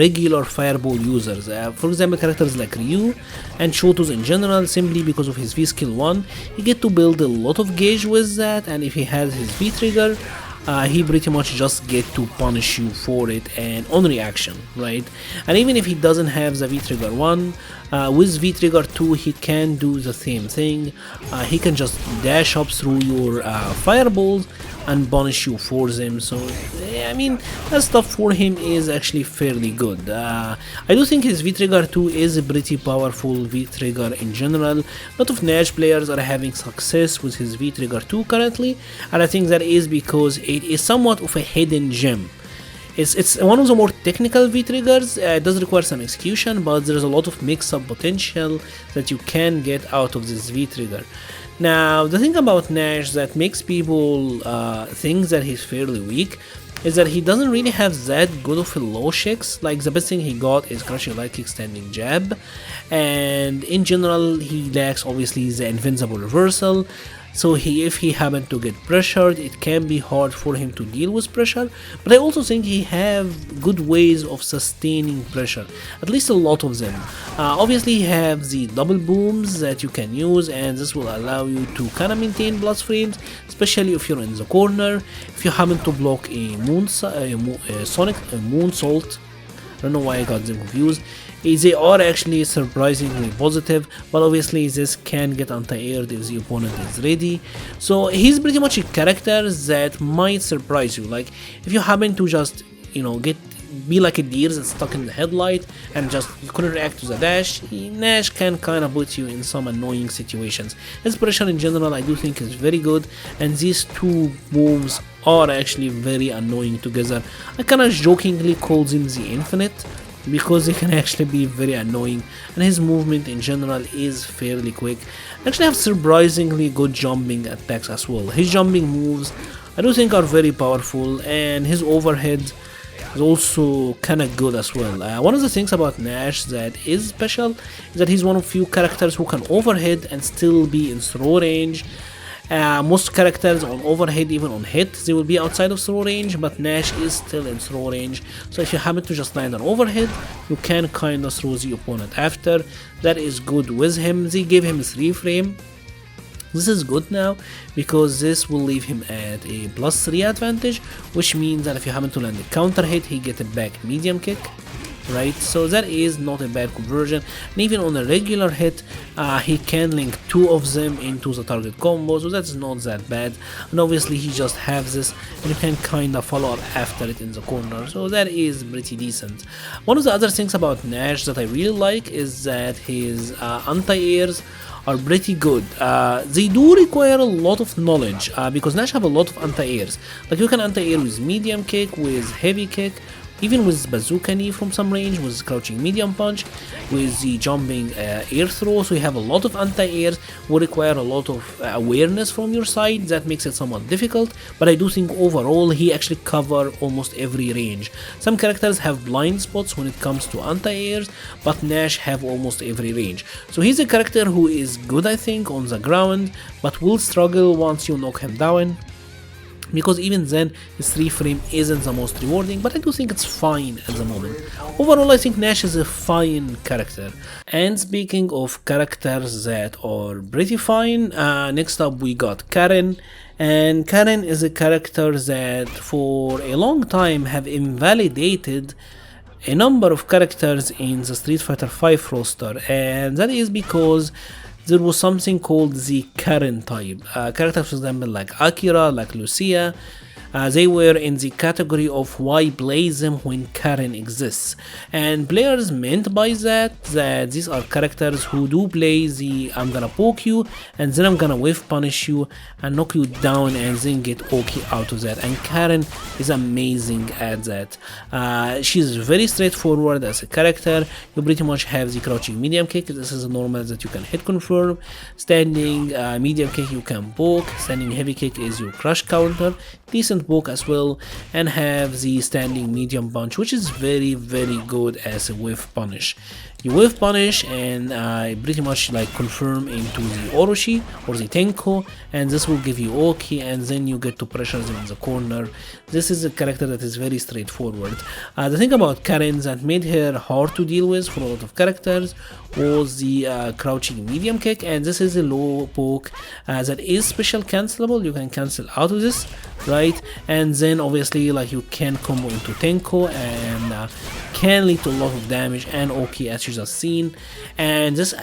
regular fireball users. For example, characters like Ryu and Shotos in general, simply because of his V-Skill 1, he get to build a lot of gauge with that, and if he has his V-Trigger, he pretty much just get to punish you for it and on reaction, right? And even if he doesn't have the V-Trigger 1, with V-Trigger 2 he can do the same thing. He can just dash up through your fireballs and punish you for them. So I mean, that stuff for him is actually fairly good. I do think his V-Trigger 2 is a pretty powerful V-Trigger in general. A lot of Nash players are having success with his V-Trigger 2 currently, and I think that is because it is somewhat of a hidden gem. It's one of the more technical V-Triggers. It does require some execution, but there's a lot of mix-up potential that you can get out of this V-Trigger. Now, the thing about Nash that makes people think that he's fairly weak is that he doesn't really have that good of a low shakes. Like, the best thing he got is crushing light kick, standing jab, and in general he lacks obviously the invincible reversal. So if he happened to get pressured, it can be hard for him to deal with pressure, but I also think he have good ways of sustaining pressure, at least a lot of them. Obviously he have the double booms that you can use, and this will allow you to kind of maintain plus frames, especially if you're in the corner. If you happen to block a moonsault, I don't know why I got them confused. They are actually surprisingly positive, but obviously this can get anti-aired if the opponent is ready. So he's pretty much a character that might surprise you. Like, if you happen to just, you know, be like a deer that's stuck in the headlight and just you couldn't react to the dash, Nash can kind of put you in some annoying situations. His pressure in general I do think is very good, and these two moves are actually very annoying together. I kind of jokingly call them the Infinite, because they can actually be very annoying, and his movement in general is fairly quick. Actually have surprisingly good jumping attacks as well. His jumping moves I do think are very powerful, and his overhead is also kinda good as well. One of the things about Nash that is special is that he's one of few characters who can overhead and still be in throw range. Most characters on overhead, even on hit, they will be outside of throw range, but Nash is still in throw range. So if you happen to just land on overhead, you can kind of throw the opponent after. That is good with him. They gave him 3 frame, This is good now because this will leave him at a +3 advantage, which means that if you happen to land a counter hit, he gets a back medium kick, right? So that is not a bad conversion, and even on a regular hit, he can link 2 of them into the target combo, so that's not that bad. And obviously he just has this, and you can kinda follow up after it in the corner, so that is pretty decent. One of the other things about Nash that I really like is that his anti-airs are pretty good. They do require a lot of knowledge because Nash have a lot of anti-airs. Like you can anti-air with medium kick, with heavy kick, even with bazooka knee from some range, with crouching medium punch, with the jumping air throw. So you have a lot of anti-airs, will require a lot of awareness from your side. That makes it somewhat difficult, but I do think overall he actually cover almost every range. Some characters have blind spots when it comes to anti-airs, but Nash have almost every range. So he's a character who is good, I think, on the ground, but will struggle once you knock him down, because even then his 3 frame isn't the most rewarding, but I do think it's fine at the moment. Overall I think Nash is a fine character. And speaking of characters that are pretty fine, next up we got Karin. And Karin is a character that for a long time have invalidated a number of characters in the Street Fighter V roster, and that is because there was something called the Karin type. Characters, for example, like Akira, like Lucia, they were in the category of why play them when Karin exists. And players meant by that these are characters who do play the I'm gonna poke you and then I'm gonna whiff punish you and knock you down and then get Oki out of that. And Karin is amazing at that. She's very straightforward as a character. You pretty much have the crouching medium kick. This is a normal that you can hit confirm. Standing medium kick you can poke. Standing heavy kick is your crush counter. Decent poke as well, and have the standing medium punch, which is very good as a whiff punish. You whiff punish and pretty much like confirm into the Orochi or the Tenko, and this will give you Oki, and then you get to pressure them in the corner. This is a character that is very straightforward. The thing about Karin that made her hard to deal with for a lot of characters was the crouching medium kick, and this is a low poke that is special cancelable. You can cancel out of this, right? And then obviously like you can combo into Tenko and can lead to a lot of damage and Oki as you just seen. And this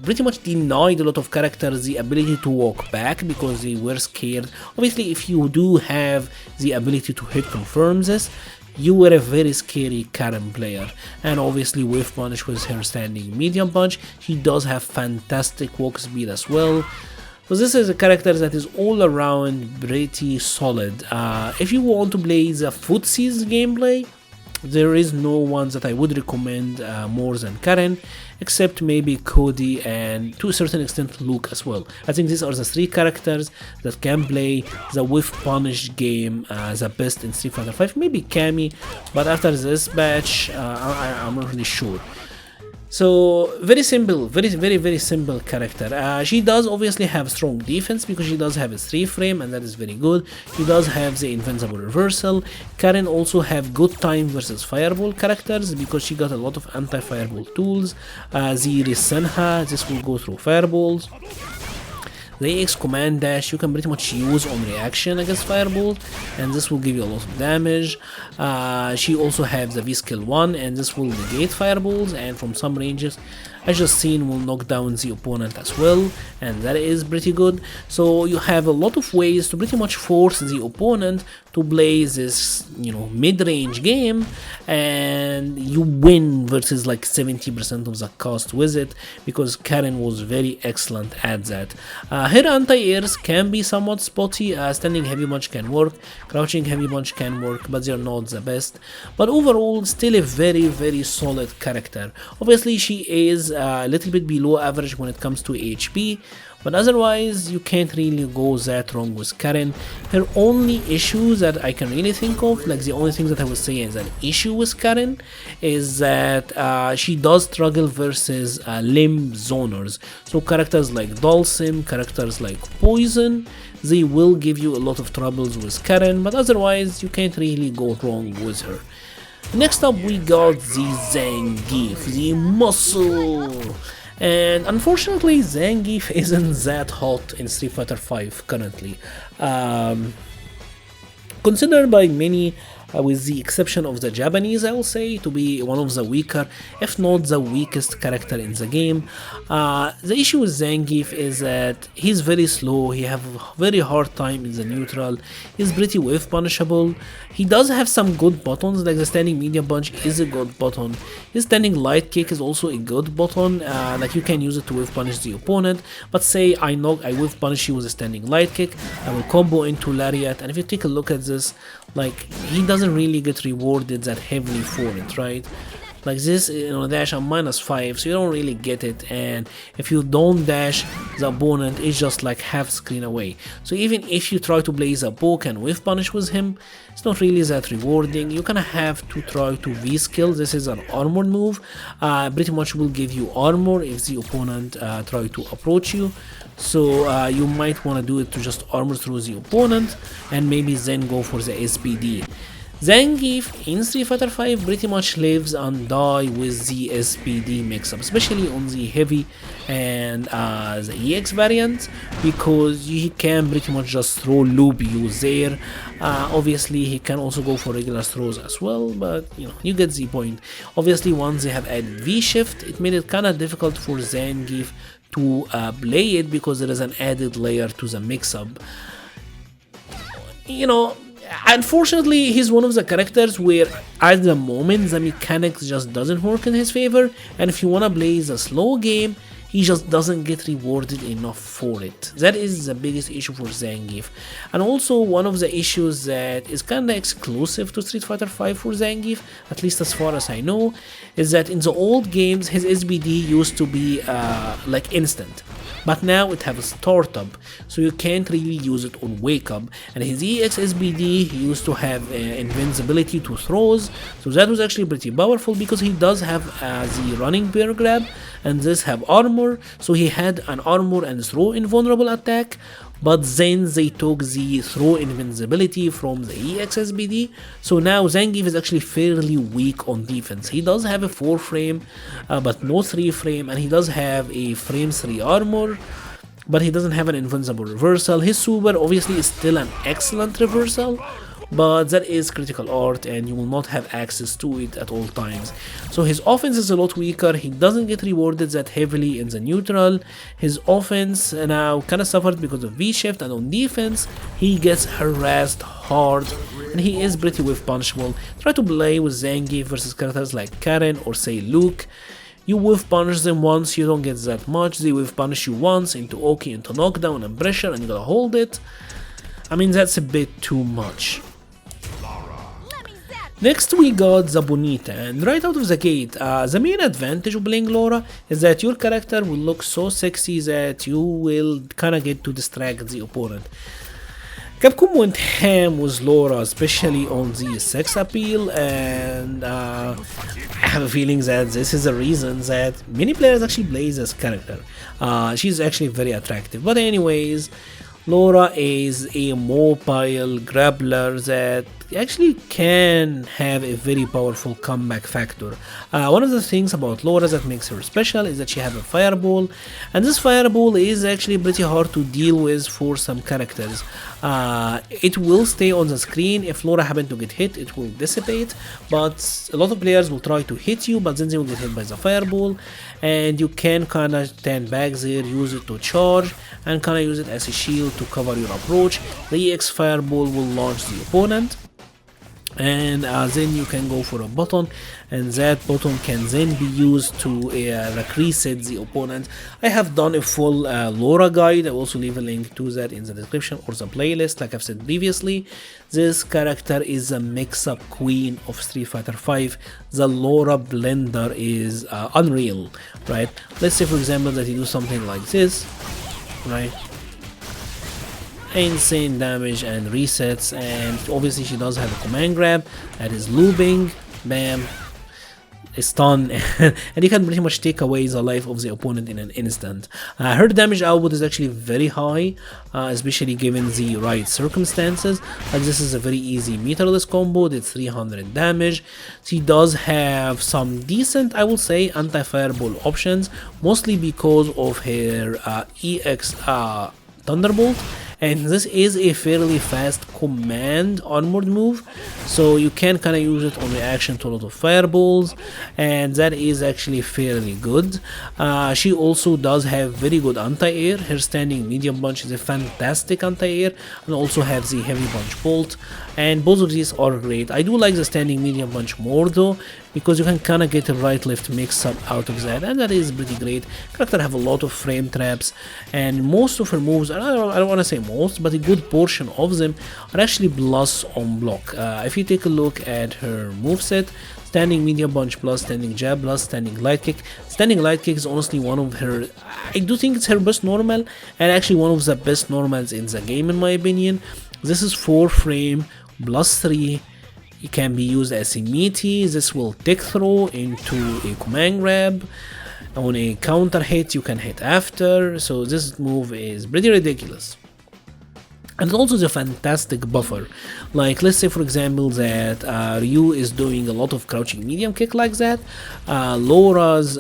pretty much denied a lot of characters the ability to walk back because they were scared. Obviously if you do have the ability to hit confirm this, you were a very scary Karin player. And obviously whiff punish with her standing medium punch. She does have fantastic walk speed as well. So this is a character that is all around pretty solid. If you want to play the footsies gameplay, there is no one that I would recommend more than Karin, except maybe Cody and to a certain extent Luke as well. I think these are the 3 characters that can play the whiff punish game the best in Street Fighter V. Maybe Cammy, but after this batch I'm not really sure. So very simple, very simple character. She does obviously have strong defense because she does have a 3 frame, and that is very good. She does have the invincible reversal. Karin also have good time versus fireball characters because she got a lot of anti-fireball tools. The Risenha, this will go through fireballs. The AX command dash you can pretty much use on reaction against fireballs, and this will give you a lot of damage. She also has the V skill 1, and this will negate fireballs, and from some ranges as just seen will knock down the opponent as well, and that is pretty good. So you have a lot of ways to pretty much force the opponent to play this, you know, mid-range game, and you win versus like 70% of the cost with it, because Karin was very excellent at that. Her anti-airs can be somewhat spotty. Standing heavy punch can work, crouching heavy punch can work, but they're not the best. But overall still a very solid character. Obviously she is a little bit below average when it comes to HP, but otherwise you can't really go that wrong with Karin. Her only issue that I can really think of, like the only thing that I would say is an issue with Karin, is that she does struggle versus limb zoners. So characters like Dhalsim, characters like Poison, they will give you a lot of troubles with Karin, but otherwise you can't really go wrong with her. Next up we got the Zangief, the muscle. And unfortunately, Zangief isn't that hot in Street Fighter V currently. Um, Considered by many, with the exception of the Japanese, I will say, to be one of the weaker, if not the weakest character in the game. The issue with Zangief is that he's very slow, he have a very hard time in the neutral, he's pretty wave punishable. He does have some good buttons, like the standing medium punch is a good button. His standing light kick is also a good button, like you can use it to wave punish the opponent. But say I wave punish you with a standing light kick, I will combo into lariat, and if you take a look at this, like he doesn't really get rewarded that heavily for it, right? Like this, dash I'm -5, so you don't really get it, and if you don't dash, the opponent is just like half screen away. So even if you try to blaze a poke and whiff punish with him, it's not really that rewarding. You kind of have to try to V-skill. This is an armored move, pretty much will give you armor if the opponent try to approach you. So you might want to do it to just armor through the opponent and maybe then go for the SPD. Zangief in Street Fighter V pretty much lives and dies with the SPD mix-up, especially on the heavy and the EX variant, because he can pretty much just throw loop you there. Obviously he can also go for regular throws as well, but you get the point. Obviously once they have added V-shift, it made it kind of difficult for Zangief to play it, because there is an added layer to the mix-up. Unfortunately, he's one of the characters where at the moment the mechanics just doesn't work in his favor, and if you wanna play the slow game, he just doesn't get rewarded enough for it. That is the biggest issue for Zangief. And also one of the issues that is kinda exclusive to Street Fighter V for Zangief, at least as far as I know, is that in the old games his SBD used to be like instant. But now it has a startup, so you can't really use it on wake up. And his EX SBD used to have invincibility to throws, so that was actually pretty powerful, because he does have the running bear grab, and this have armor, so he had an armor and throw invulnerable attack. But then they took the throw invincibility from the EX SBD, so now Zangief is actually fairly weak on defense. He does have a 4 frame, but no 3 frame, and he does have a frame 3 armor, but he doesn't have an invincible reversal. His super obviously is still an excellent reversal, but that is critical art and you will not have access to it at all times. So his offense is a lot weaker, he doesn't get rewarded that heavily in the neutral. His offense now kinda suffered because of V-shift, and on defense he gets harassed hard, and he is pretty wave punishable. Try to play with Zangief versus characters like Karin or say Luke. You whiff punish them once, you don't get that much. They whiff punish you once into Oki, into knockdown and pressure, and you gotta hold it. I mean, that's a bit too much. Next we got the Bonita, and right out of the gate, the main advantage of playing Laura is that your character will look so sexy that you will kinda get to distract the opponent. Capcom went ham with Laura, especially on the sex appeal, and I have a feeling that this is the reason that many players actually play this character. She's actually very attractive, but anyways, Laura is a mobile grappler that actually can have a very powerful comeback factor. One of the things about Laura that makes her special is that she has a fireball, and this fireball is actually pretty hard to deal with for some characters. It will stay on the screen. If Laura happens to get hit, it will dissipate, but a lot of players will try to hit you, but then they will get hit by the fireball, and you can kinda stand back there, use it to charge, and kinda use it as a shield to cover your approach. The EX fireball will launch the opponent, and then you can go for a button, and that button can then be used to reset the opponent. I have done a full Laura guide. I will also leave a link to that in the description or the playlist. Like I've said previously, this character is a mix-up queen of Street Fighter V. The Laura blender is unreal, right? Let's say for example that you do something like this, right? Insane damage and resets, and obviously she does have a command grab that is looping, bam. stun and you can pretty much take away the life of the opponent in an instant. Her damage output is actually very high, especially given the right circumstances. Like this is a very easy meterless combo, it's 300 damage. She does have some decent, I will say, anti-fireball options, mostly because of her EX Thunderbolt, and this is a fairly fast command armored move, so you can kind of use it on reaction to a lot of fireballs, and that is actually fairly good. She also does have very good anti-air. Her standing medium punch is a fantastic anti-air, and also have the heavy punch bolt, and both of these are great. I do like the standing medium punch more though, because you can kind of get a right left mix up out of that, and that is pretty great. Character have a lot of frame traps, and most of her moves, and I don't want to say most, but a good portion of them are actually plus on block. If you take a look at her moveset, standing medium punch plus, standing jab plus, standing light kick. Standing light kick is honestly one of her, I do think it's her best normal, and actually one of the best normals in the game in my opinion. This is 4 frame plus 3. It can be used as a meaty. This will tick throw into a command grab. On a counter hit, you can hit after. So this move is pretty ridiculous. And it also is a fantastic buffer. Like, let's say for example that Ryu is doing a lot of crouching medium kick like that. Laura's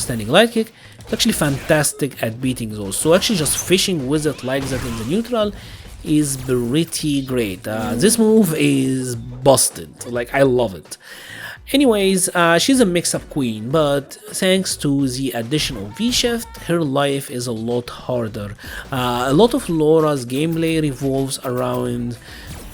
standing light kick. It's actually fantastic at beating those. So actually just fishing with it like that in the neutral is pretty great. This move is busted. Like, I love it. Anyways, she's a mix-up queen, but thanks to the additional V-Shift, her life is a lot harder. A lot of Laura's gameplay revolves around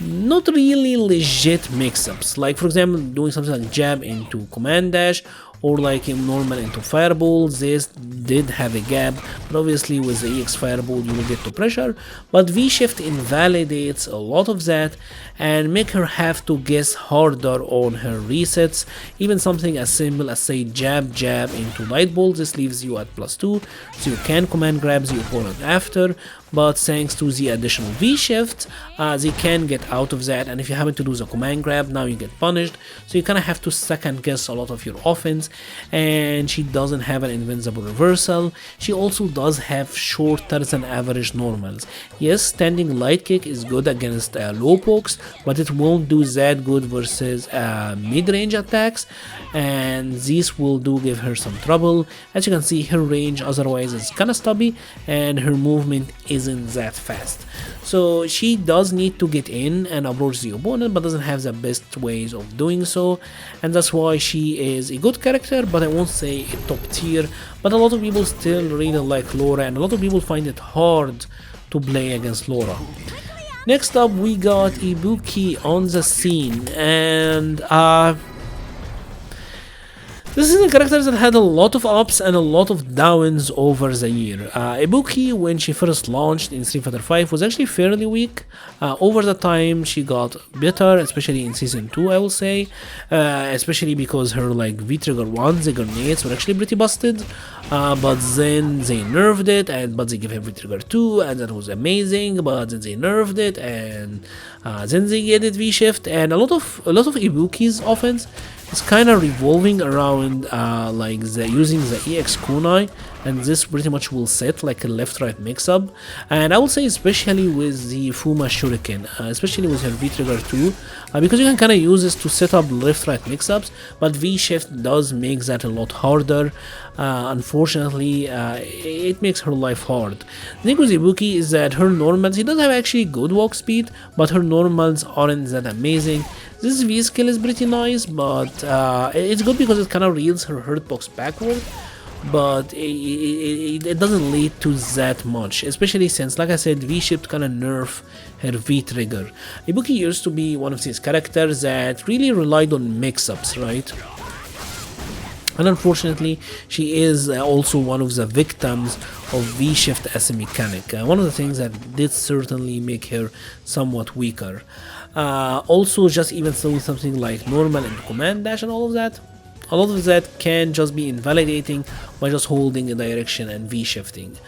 not really legit mix-ups. Like, for example, doing something like jab into command dash, or like in normal into fireball. This did have a gap, but obviously with the EX fireball you will get to pressure, but V-Shift invalidates a lot of that and make her have to guess harder on her resets. Even something as simple as say jab into light bolt, this leaves you at +2, so you can command grab the opponent after, but thanks to the additional V-Shift, they can get out of that, and if you happen to do the command grab, now you get punished, so you kind of have to second guess a lot of your offense. And she doesn't have an invincible reversal. She also does have shorter than average normals. Yes, standing light kick is good against low pokes, but it won't do that good versus mid-range attacks, and this will do give her some trouble. As you can see, her range otherwise is kinda stubby, and her movement isn't that fast. So she does need to get in and approach the opponent, but doesn't have the best ways of doing so, and that's why she is a good character, but I won't say a top tier. But a lot of people still really like Laura, and a lot of people find it hard to play against Laura. Next up we got Ibuki on the scene, and this is a character that had a lot of ups and a lot of downs over the year. Ibuki, when she first launched in Street Fighter V, was actually fairly weak. Over the time, she got better, especially in Season 2, I will say. Especially because her like V-Trigger 1, the grenades were actually pretty busted. But then they nerfed it, but they gave her V-Trigger 2, and that was amazing. But then they nerfed it, and then they added V-Shift, and a lot of Ibuki's offense is kind of revolving around like using the EX kunai, and this pretty much will set like a left-right mix-up. And I would say especially with the Fuma Shuriken, especially with her V-Trigger 2, because you can kind of use this to set up left-right mix-ups, but V-Shift does make that a lot harder. Unfortunately, it makes her life hard. The thing with Ibuki is that her normals, she does have actually good walk speed, but her normals aren't that amazing. This V skill is pretty nice, but it's good because it kind of reels her hurtbox backward, but it doesn't lead to that much, especially since, like I said, V-Shift kind of nerf her V-Trigger. Ibuki used to be one of these characters that really relied on mix-ups, right? And unfortunately, she is also one of the victims of V-Shift as a mechanic. One of the things that did certainly make her somewhat weaker. Also, just even throwing something like normal and command dash and all of that, a lot of that can just be invalidating by just holding a direction and V-shifting.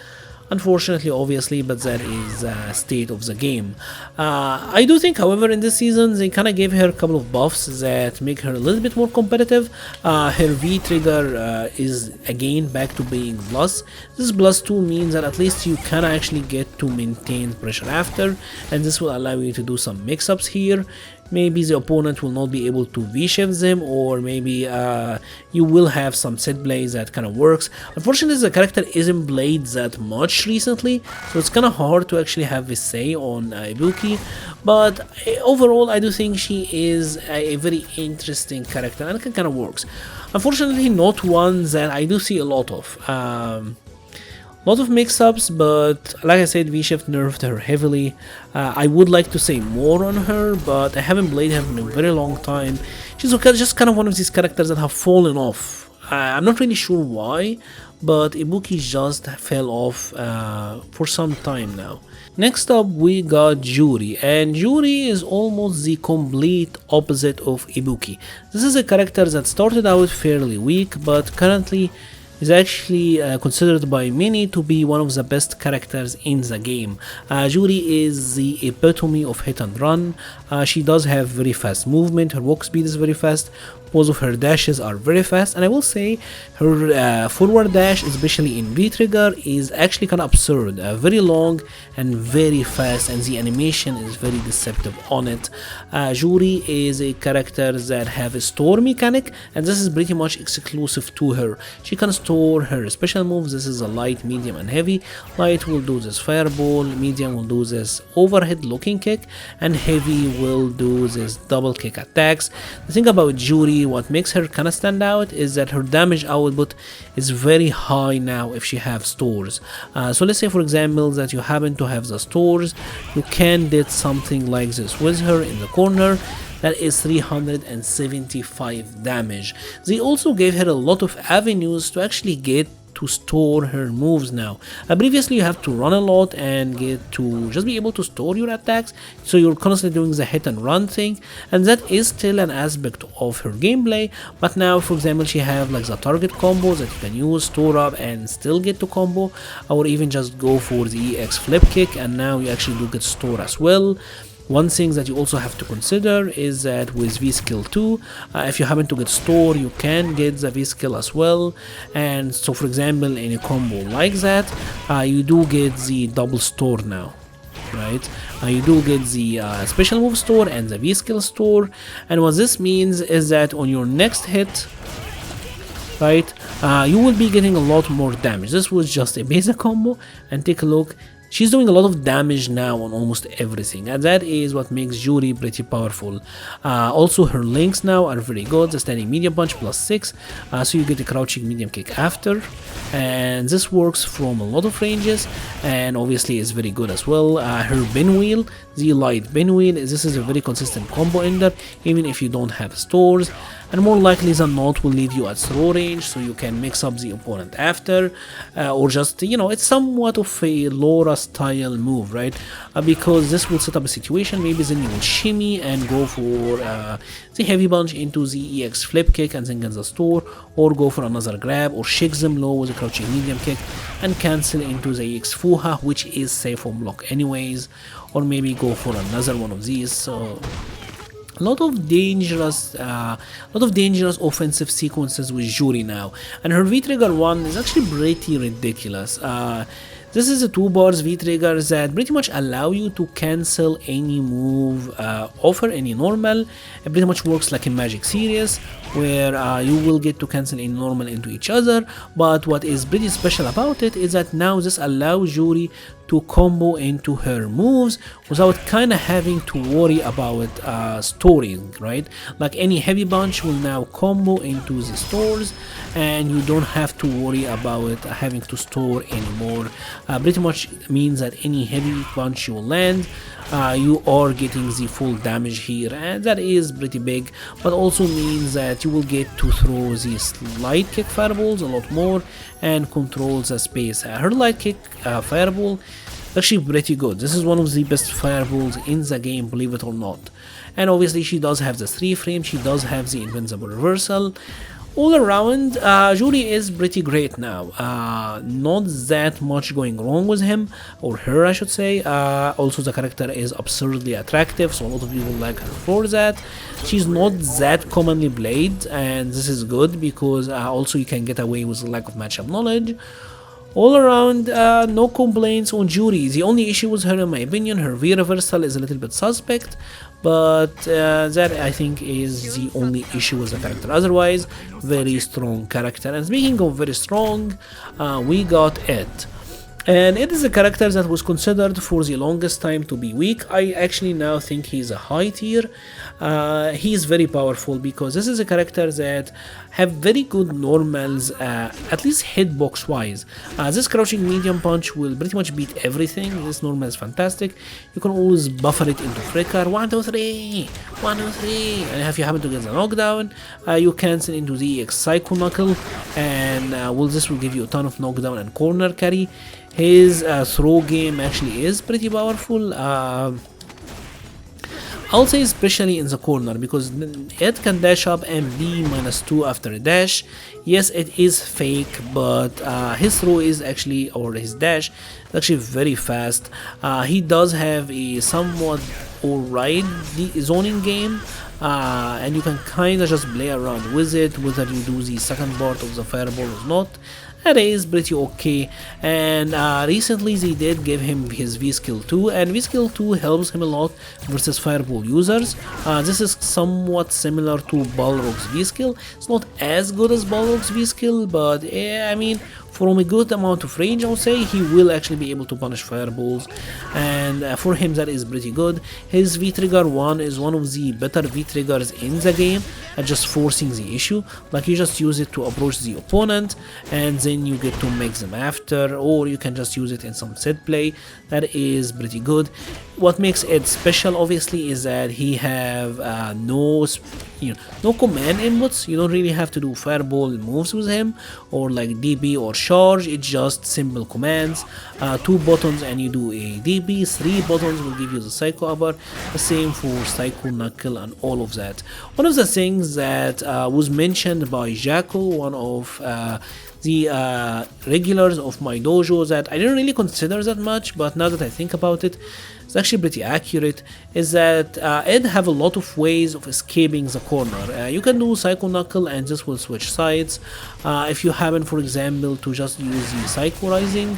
unfortunately, obviously, but that is state of the game. I do think, however, in this season they kind of gave her a couple of buffs that make her a little bit more competitive. Her V trigger is again back to being plus. This plus 2 means that at least you can actually get to maintain pressure after, and this will allow you to do some mix-ups here. Maybe the opponent will not be able to V-shift them, or maybe you will have some set plays that kind of works. Unfortunately, the character isn't played that much recently, so it's kind of hard to actually have a say on Ibuki, but overall I do think she is a very interesting character and it kind of works. Unfortunately, not one that I do see a lot of. Lot of mix-ups, but like I said, V-Shift nerfed her heavily. I would like to say more on her, but I haven't played her in a very long time. She's just kind of one of these characters that have fallen off. I'm not really sure why, but Ibuki just fell off for some time now. Next up we got Juri, and Juri is almost the complete opposite of Ibuki. This is a character that started out fairly weak, but currently is actually considered by many to be one of the best characters in the game. Juri is the epitome of hit and run. She does have very fast movement, her walk speed is very fast, both of her dashes are very fast, and I will say her forward dash, especially in V-trigger, is actually kind of absurd, very long and very fast, and the animation is very deceptive on it. Juri is a character that have a store mechanic, and this is pretty much exclusive to her. She can store her special moves. This is a light, medium, and heavy. Light will do this fireball, medium will do this overhead looking kick, and heavy will do this double kick attacks. The thing about Juri, what makes her kinda stand out is that her damage output is very high now if she have stores. So let's say for example that you happen to have the stores, you can did something like this with her in the corner. That is 375 damage. They also gave her a lot of avenues to actually get to store her moves now. Previously you have to run a lot and get to just be able to store your attacks, so you're constantly doing the hit and run thing, and that is still an aspect of her gameplay. But now for example she have like the target combos that you can use, store up and still get to combo, or even just go for the EX flip kick, and now you actually do get store as well. One thing that you also have to consider is that with V-Skill 2, if you happen to get store, you can get the V-Skill as well. And so for example, in a combo like that, you do get the double store now, right? You do get the special move store and the V-Skill store. And what this means is that on your next hit, right, you will be getting a lot more damage. This was just a basic combo, and take a look. She's doing a lot of damage now on almost everything, and that is what makes Juri pretty powerful. Also her links now are very good. The standing medium punch +6, so you get a crouching medium kick after, and this works from a lot of ranges, and obviously is very good as well. Her bin wheel, the light bin wheel, this is a very consistent combo ender even if you don't have stores, and more likely than not will leave you at throw range, so you can mix up the opponent after, or just, you know, it's somewhat of a Laura style move, right? Because this will set up a situation, maybe then you will shimmy and go for the heavy punch into the EX flip kick and then get the store, or go for another grab, or shake them low with a crouching medium kick and cancel into the EX fuha, which is safe from block anyways, or maybe go for another one of these. So a lot of dangerous offensive sequences with Juri now, and her V-trigger one is actually pretty ridiculous. This is a 2 bars V-trigger that pretty much allow you to cancel any move offer, any normal. It pretty much works like a Magic series, where you will get to cancel any normal into each other. But what is pretty special about it is that now this allows Juri to combo into her moves without kind of having to worry about storing, right? Like any heavy punch will now combo into the stores, and you don't have to worry about having to store anymore. Pretty much means that any heavy punch you land, you are getting the full damage here, and that is pretty big. But also means that you will get to throw these light kick fireballs a lot more and control the space. Her light kick fireball actually pretty good. This is one of the best fireballs in the game, believe it or not. And obviously she does have the 3 frame, she does have the invincible reversal. All around, Juri is pretty great now. Not that much going wrong with him, or her I should say. Also the character is absurdly attractive, so a lot of people like her for that. She's not that commonly played, and this is good because also you can get away with lack of matchup knowledge. All around, no complaints on Juri. The only issue with her, in my opinion, her V reversal is a little bit suspect, but that I think is the only issue with the character. Otherwise, very strong character. And speaking of very strong, we got it. And it is a character that was considered for the longest time to be weak. I actually now think he's a high tier. He's very powerful because this is a character that have very good normals, at least hitbox wise. This crouching medium punch will pretty much beat everything. This normal is fantastic. You can always buffer it into flicker. 1, 2, 3, 1, 2, 3. And if you happen to get the knockdown, you cancel into the EX Psycho Knuckle, and this will give you a ton of knockdown and corner carry. His throw game actually is pretty powerful. I'll say especially in the corner because it can dash up and be -2 after a dash. Yes, it is fake, but his throw is actually, or his dash, is actually very fast. He does have a somewhat alright zoning game. And you can kind of just play around with it, whether you do the second part of the fireball or not. It is pretty okay, and recently they did give him his V skill 2, and V skill 2 helps him a lot versus fireball users. This is somewhat similar to Balrog's V skill. It's not as good as Balrog's V skill, but I mean, from a good amount of range, I would say he will actually be able to punish fireballs, and for him that is pretty good. His V trigger 1 is one of the better V triggers in the game at just forcing the issue. Like you just use it to approach the opponent, and then you get to make them after, or you can just use it in some set play. That is pretty good. What makes it special obviously is that he have no command inputs. You don't really have to do fireball moves with him, or like DB or charge. It's just simple commands. 2 buttons and you do a DB, 3 buttons will give you the Psycho Upper, the same for Psycho Knuckle and all of that. One of the things that was mentioned by Jaco, one of the regulars of my dojo, that I didn't really consider that much, but now that I think about it, it's actually pretty accurate, is that it have a lot of ways of escaping the corner. You can do Psycho Knuckle and this will switch sides. If you happen, for example, to just use the Psycho Rising,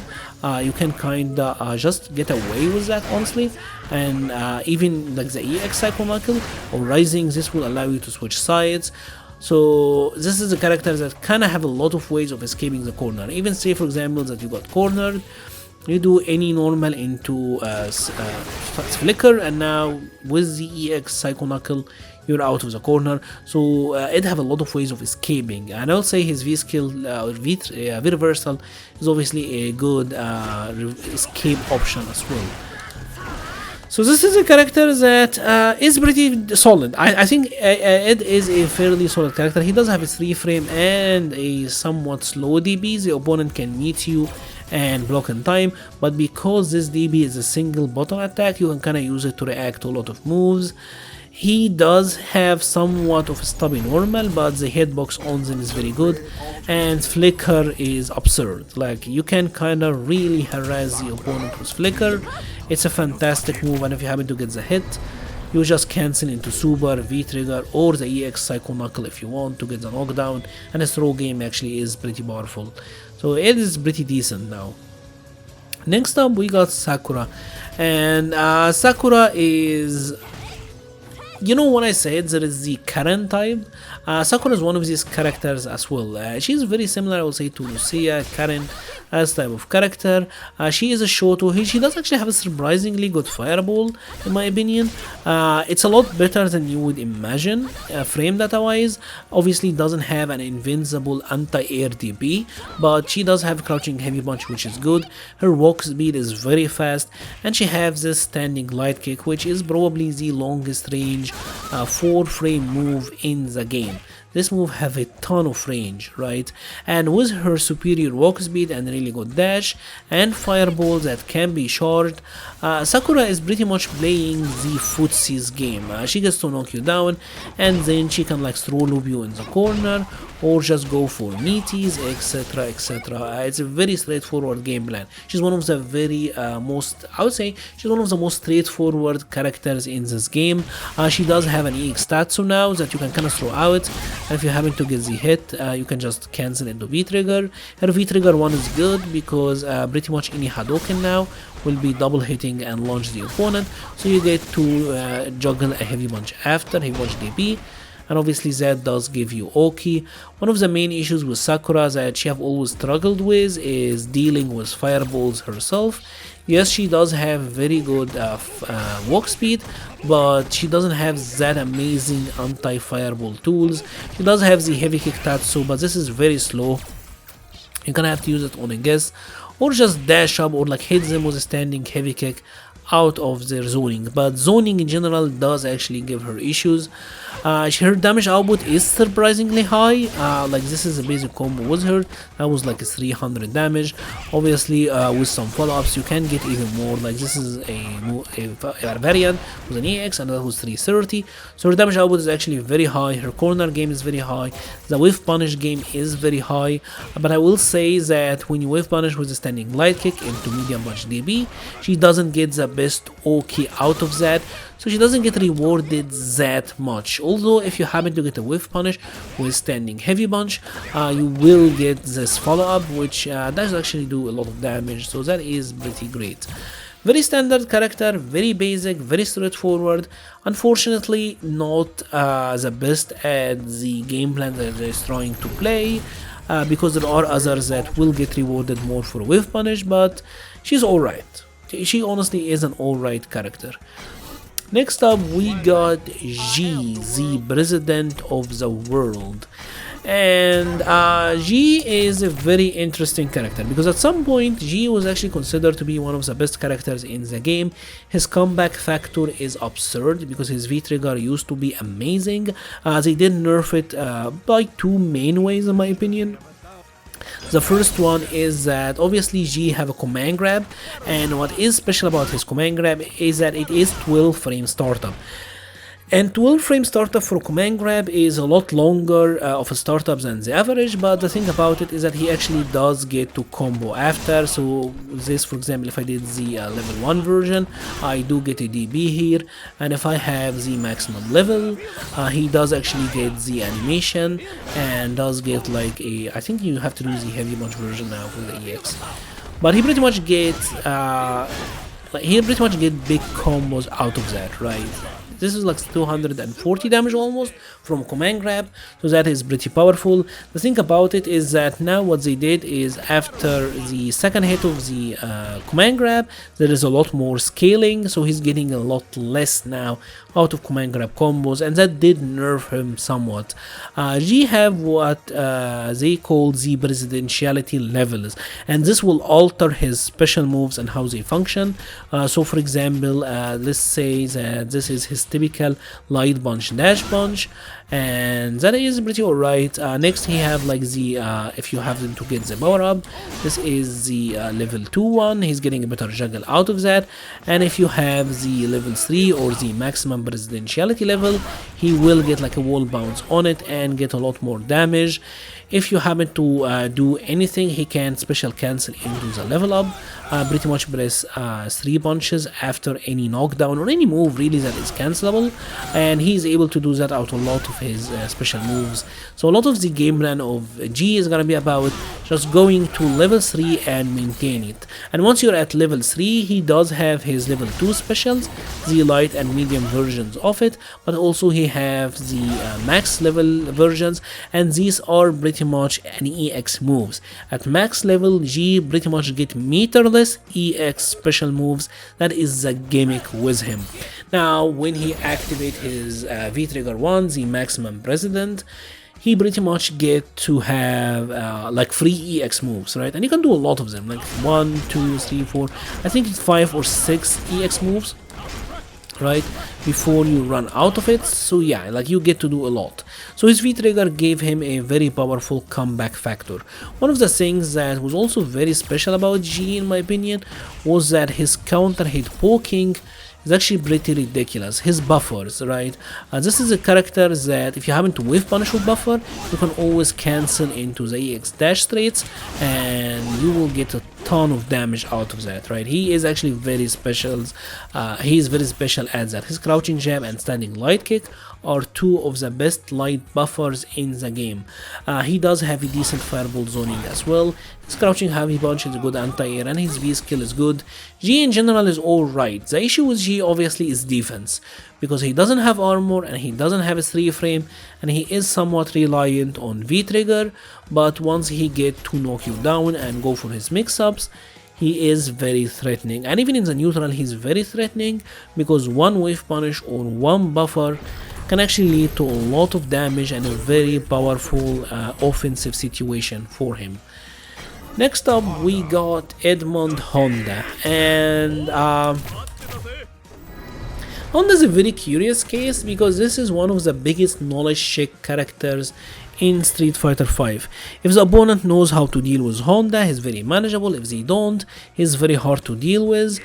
you can kinda just get away with that, honestly. And even like the EX Psycho Knuckle or Rising, this will allow you to switch sides. So this is a character that kinda have a lot of ways of escaping the corner. Even say, for example, that you got cornered, you do any normal into flicker, and now with the EX Psycho Knuckle you're out of the corner. So it have a lot of ways of escaping, and I'll say his V skill or V reversal is obviously a good escape option as well. So this is a character that is pretty solid. I think it is a fairly solid character. He does have a 3 frame and a somewhat slow DB. The opponent can meet you and block in time, but because this DB is a single button attack, you can kind of use it to react to a lot of moves. He does have somewhat of a stubby normal, but the hitbox on them is very good, and flicker is absurd. Like, you can kind of really harass the opponent with flicker. It's a fantastic move, and if you happen to get the hit, you just cancel into super, V trigger, or the EX Psycho Knuckle if you want to get the knockdown, and his throw game actually is pretty powerful. So it is pretty decent now. Next up we got Sakura, and Sakura is, you know, when I said there is the Karin type, Sakura is one of these characters as well. She's very similar, I would say, to Lucia, Karin, as type of character. She is a Shoto. She does actually have a surprisingly good fireball, in my opinion. It's a lot better than you would imagine, frame data wise. Obviously doesn't have an invincible anti-air DP, but she does have crouching heavy punch, which is good. Her walk speed is very fast, and she has this standing light kick, which is probably the longest range 4 frame move in the game. this move have a ton of range, right? And with her superior walk speed and really good dash and fireballs that can be charged, Sakura is pretty much playing the footsies game. She gets to knock you down, and then she can like throw loop you in the corner or just go for meaties, etc, etc. It's a very straightforward game plan. She's one of the very I would say she's one of the most straightforward characters in this game. She does have an EX Tatsu now that you can kind of throw out, and if you happen to get the hit, you can just cancel into V-Trigger. Her V-Trigger 1 is good because pretty much any Hadouken now will be double hitting and launch the opponent, so you get to juggle a heavy punch after heavy punch DP. And obviously that does give you Oki. One of the main issues with Sakura that she have always struggled with is dealing with fireballs herself. Yes, she does have very good walk speed, but she doesn't have that amazing anti-fireball tools. She does have the heavy kick Tatsu, but this is very slow. You're gonna have to use it on a guess, or just dash up or like hit them with a standing heavy kick out of their zoning. But zoning in general does actually give her issues. Her damage output is surprisingly high. Like this is a basic combo with her that was like a 300 damage. Obviously with some follow-ups you can get even more. Like this is a variant with an EX and that was 330, so her damage output is actually very high. Her corner game is very high, the whiff punish game is very high, but I will say that when you whiff punish with a standing light kick into medium punch DB, she doesn't get the best Oki out of that, so she doesn't get rewarded that much. Although if you happen to get a whiff punish with standing heavy punch, you will get this follow-up, which does actually do a lot of damage, so that is pretty great. Very standard character, very basic, very straightforward. Unfortunately not the best at the game plan that they're trying to play, because there are others that will get rewarded more for whiff punish, but she's alright. She honestly is an alright character. Next up we got G, the president of the world. And G is a very interesting character because at some point G was actually considered to be one of the best characters in the game. His comeback factor is absurd because his V-Trigger used to be amazing. They did nerf it by two main ways in my opinion. The first one is that obviously G have a command grab, and what is special about his command grab is that it is 12 frame startup. And 12 frame startup for command grab is a lot longer of a startup than the average, but the thing about it is that he actually does get to combo after. So this, for example, if I did the level 1 version, I do get a DB here, and if I have the maximum level, he does actually get the animation and does get like a, I think you have to do the heavy punch version now for the EX. But he pretty much gets big combos out of that, right? This is like 240 damage almost from command grab, so that is pretty powerful. The thing about it is that now what they did is after the second hit of the command grab, there is a lot more scaling, so he's getting a lot less now out of command grab combos, and that did nerf him somewhat. G have what they call the presidentiality levels, and this will alter his special moves and how they function. So for example, let's say that this is his typical light punch dash punch, and that is pretty alright. Next he have like the if you happen to get the power up, this is the level 2 one, he's getting a better juggle out of that. And if you have the level 3 or the maximum presidentiality level, he will get like a wall bounce on it and get a lot more damage. If you happen to do anything, he can special cancel into the level up, pretty much press 3 punches after any knockdown or any move really that is cancelable, and he's able to do that out a lot of his special moves. So a lot of the game plan of G is gonna be about just going to level 3 and maintain it. And once you're at level 3, he does have his level 2 specials, the light and medium versions of it, but also he have the max level versions, and these are pretty much an EX moves. At max level, G pretty much get meterless EX special moves. That is the gimmick with him. Now when he activate his V-Trigger 1, the maximum president, he pretty much get to have like 3 EX moves, right? And you can do a lot of them, like 1, 2, 3, 4, I think it's 5 or 6 EX moves, right, before you run out of it. So yeah, like you get to do a lot. So his V trigger gave him a very powerful comeback factor. One of the things that was also very special about G in my opinion was that his counter hit poking is actually pretty ridiculous. His buffers, right? This is a character that if you happen to whiff punish with buffer, you can always cancel into the EX dash traits and you will get a ton of damage out of that, right? He is actually very special. He is very special at that. His crouching jab and standing light kick are two of the best light buffers in the game. He does have a decent fireball zoning as well. His crouching heavy punch is a good anti-air and his V skill is good. G in general is alright. The issue with G obviously is defense, because he doesn't have armor and he doesn't have a 3 frame and he is somewhat reliant on V trigger, but once he get to knock you down and go for his mix-ups, he is very threatening. And even in the neutral he's very threatening, because one wave punish or one buffer can actually lead to a lot of damage and a very powerful offensive situation for him. Next up we got Honda, and Honda is a very curious case because this is one of the biggest knowledge check characters in Street Fighter 5. If the opponent knows how to deal with Honda, he's very manageable. If they don't, he's very hard to deal with.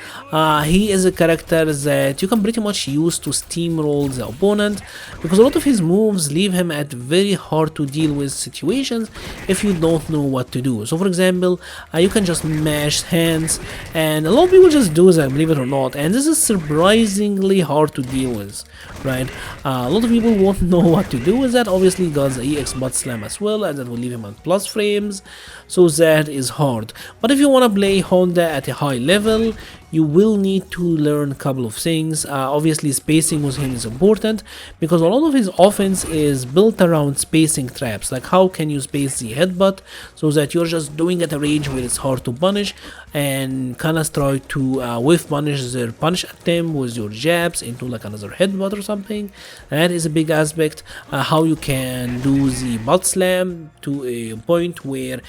He is a character that you can pretty much use to steamroll the opponent, because a lot of his moves leave him at very hard to deal with situations if you don't know what to do. So for example, you can just mash hands, and a lot of people just do that, believe it or not, and this is surprisingly hard to deal with, right? A lot of people won't know what to do with that. Obviously got the EX butt slam as well, and that will leave him on plus frames, so that is hard. But if you want to play Honda at a high level, you will need to learn a couple of things. Obviously spacing with him is important, because a lot of his offense is built around spacing traps, like how can you space the headbutt so that you're just doing at a range where it's hard to punish, and kind of try to whiff punish their punish attempt with your jabs into like another headbutt or something. That is a big aspect. How you can do the butt slam to a point where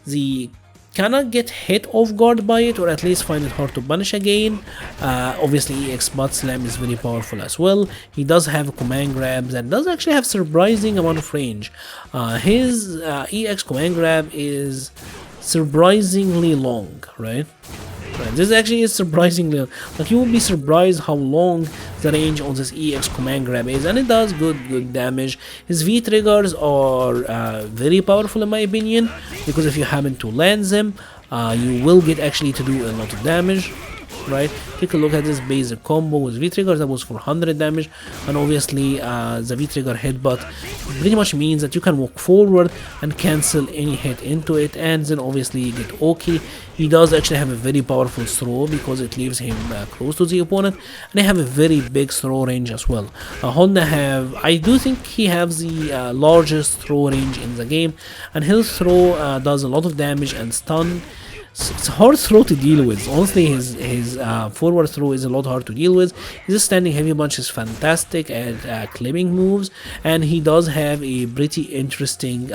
the cannot get hit off guard by it, or at least find it hard to punish again. Obviously EX butt slam is very powerful as well. He does have a command grab that does actually have surprising amount of range. His EX command grab is surprisingly long, right? This actually is surprisingly, like, you will be surprised how long the range on this EX command grab is, and it does good damage. His V triggers are very powerful in my opinion, because if you happen to land them, you will get actually to do a lot of damage, right? Take a look at this basic combo with V trigger that was for 100 damage, and obviously the V trigger headbutt pretty much means that you can walk forward and cancel any hit into it, and then obviously you get OK. He does actually have a very powerful throw because it leaves him close to the opponent, and they have a very big throw range as well. Honda I do think he has the largest throw range in the game, and his throw does a lot of damage and stun. It's a hard throw to deal with. Honestly, his forward throw is a lot hard to deal with. His standing heavy punch is fantastic at clipping moves, and he does have a pretty interesting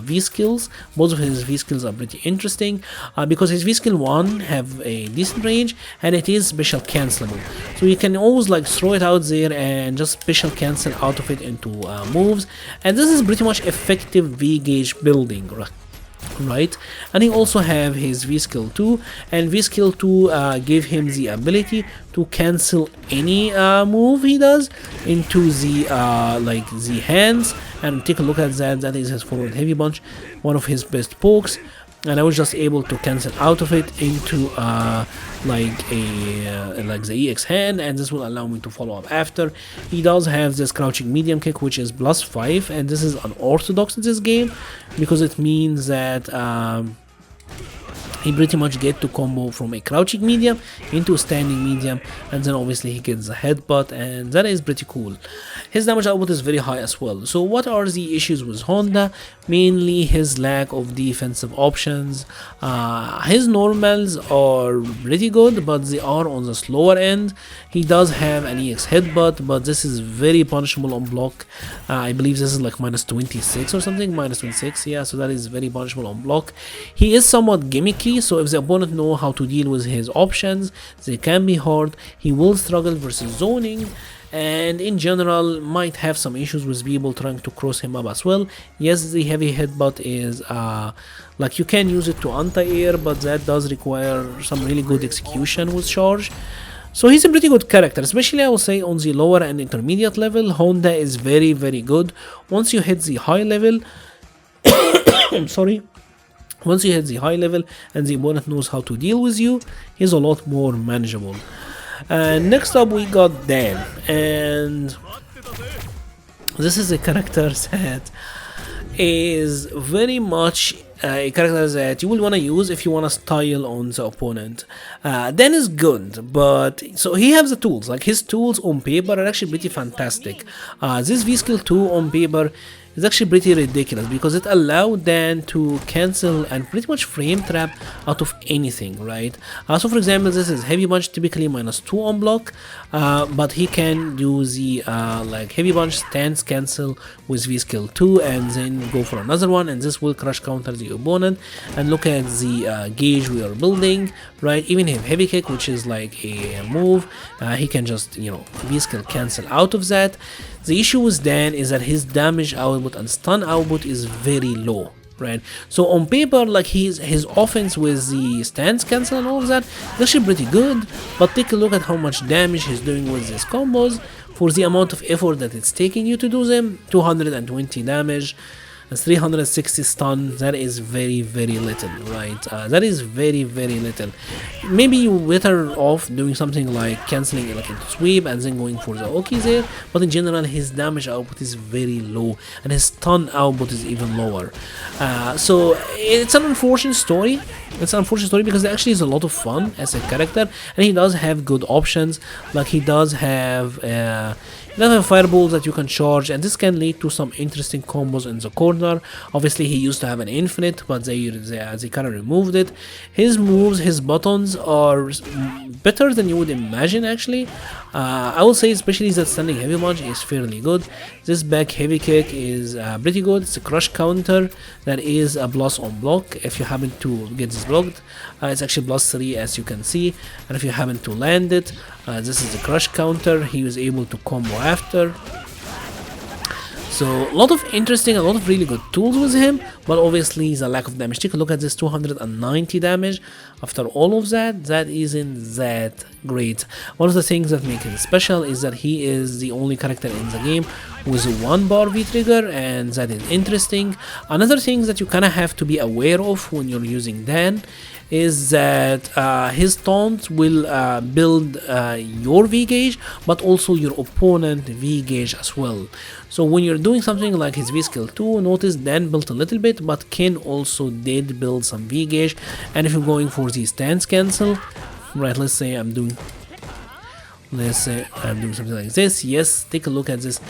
V skills. Both of his V skills are pretty interesting because his V skill 1 have a decent range, and it is special cancelable. So you can always like throw it out there and just special cancel out of it into moves, and this is pretty much effective V gauge building, right? And he also have his V skill 2, and V skill 2 give him the ability to cancel any move he does into the like the hands. And take a look at that. That is his forward heavy punch, one of his best pokes, and I was just able to cancel out of it into like the EX hand, and this will allow me to follow up after. He does have this crouching medium kick, which is +5, and this is unorthodox in this game because it means that he pretty much get to combo from a crouching medium into a standing medium, and then obviously he gets the headbutt, and that is pretty cool. His damage output is very high as well. So what are the issues with Honda? Mainly his lack of defensive options. His normals are pretty good, but they are on the slower end. He does have an EX headbutt, but this is very punishable on block. I believe this is like -26 or something, -26, yeah, so that is very punishable on block. He is somewhat gimmicky V, so if the opponent know how to deal with his options, they can be hard. He will struggle versus zoning, and in general might have some issues with people trying to cross him up as well. Yes, the heavy headbutt is like you can use it to anti-air, but that does require some really good execution with charge. So he's a pretty good character, especially I will say on the lower and intermediate level. Honda is very good. Once you hit the high level I'm sorry, once you hit the high level and the opponent knows how to deal with you, he's a lot more manageable. And next up we got Dan, and this is a character that is very much a character that you will want to use if you want to style on the opponent. Dan is good, but so he has the tools, like his tools on paper are actually pretty fantastic. This V skill 2 on paper is actually pretty ridiculous because it allowed Dan to cancel and pretty much frame trap out of anything, right? So for example, this is heavy punch, typically -2 on block, but he can do the like heavy punch stance cancel with V skill 2 and then go for another one, and this will crush counter the opponent. And look at the gauge we are building, right? Even if heavy kick, which is like a move, he can just, you know, V skill cancel out of that. The issue with Dan is that his damage output and stun output is very low, right? So on paper, like his offense with the stance cancel and all of that is actually pretty good, but take a look at how much damage he's doing with these combos for the amount of effort that it's taking you to do them. 220 damage and 360 stun, that is very little, right? That is very little. Maybe you better off doing something like cancelling it like into sweep and then going for the Oki there, but in general his damage output is very low and his stun output is even lower. So it's an unfortunate story. It's an unfortunate story because it actually is a lot of fun as a character, and he does have good options. Like he does have fireballs that you can charge, and this can lead to some interesting combos in the corner. Obviously he used to have an infinite, but they kind of removed it. His moves, his buttons are better than you would imagine actually. I will say especially that standing heavy punch is fairly good. This back heavy kick is pretty good. It's a crush counter that is a plus on block if you happen to get this blocked. It's actually +3 as you can see, and if you happen to land it, this is the crush counter. He was able to combo after. So a lot of interesting, a lot of really good tools with him, but obviously the lack of damage. Take a look at this 290 damage. After all of that, that isn't that great. One of the things that make him special is that he is the only character in the game with a 1-bar V trigger, and that is interesting. Another thing that you kind of have to be aware of when you're using Dan is that his taunt will build your V gauge, but also your opponent V gauge as well. So when you're doing something like his V skill 2, notice Dan built a little bit, but Ken also did build some V gauge. And if you're going for the stance cancel, right, let's say I'm doing something like this. Yes, take a look at this.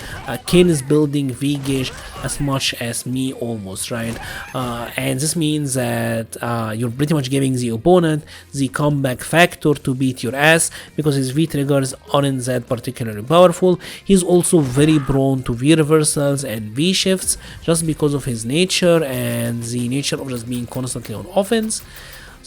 Ken is building V gauge as much as me almost, right? And this means that you're pretty much giving the opponent the comeback factor to beat your ass because his V triggers aren't that particularly powerful. He's also very prone to V reversals and V shifts just because of his nature and the nature of just being constantly on offense.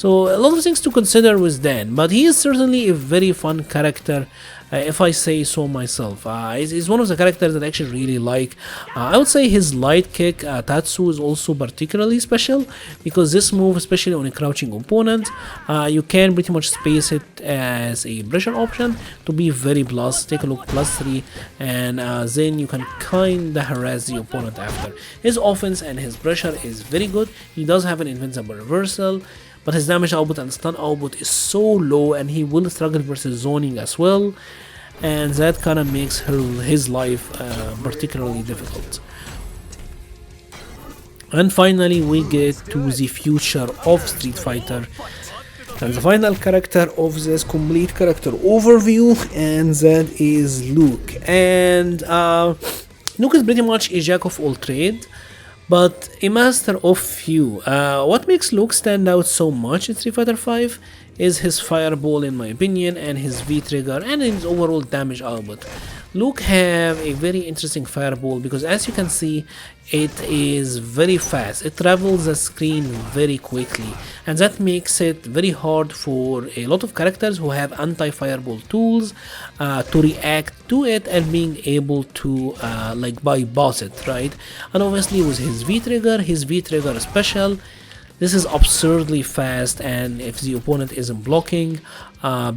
So a lot of things to consider with Dan, but he is certainly a very fun character, if I say so myself. He's one of the characters that I actually really like. I would say his light kick, Tatsu, is also particularly special because this move, especially on a crouching opponent, you can pretty much space it as a pressure option to be very plus. Take a look, +3, and then you can kinda harass the opponent after. His offense and his pressure is very good. He does have an invincible reversal, but his damage output and stun output is so low, and he will struggle versus zoning as well, and that kind of makes his life particularly difficult. And finally we get to the future of Street Fighter and the final character of this complete character overview, and that is Luke. And Luke is pretty much a jack of all trades, but a master of few. What makes Luke stand out so much in Street Fighter 5 is his fireball, in my opinion, and his V trigger and his overall damage output. Luke have a very interesting fireball because as you can see it is very fast. It travels the screen very quickly, and that makes it very hard for a lot of characters who have anti-fireball tools to react to it and being able to like bypass it, right? And obviously with his V-trigger special, this is absurdly fast, and if the opponent isn't blocking,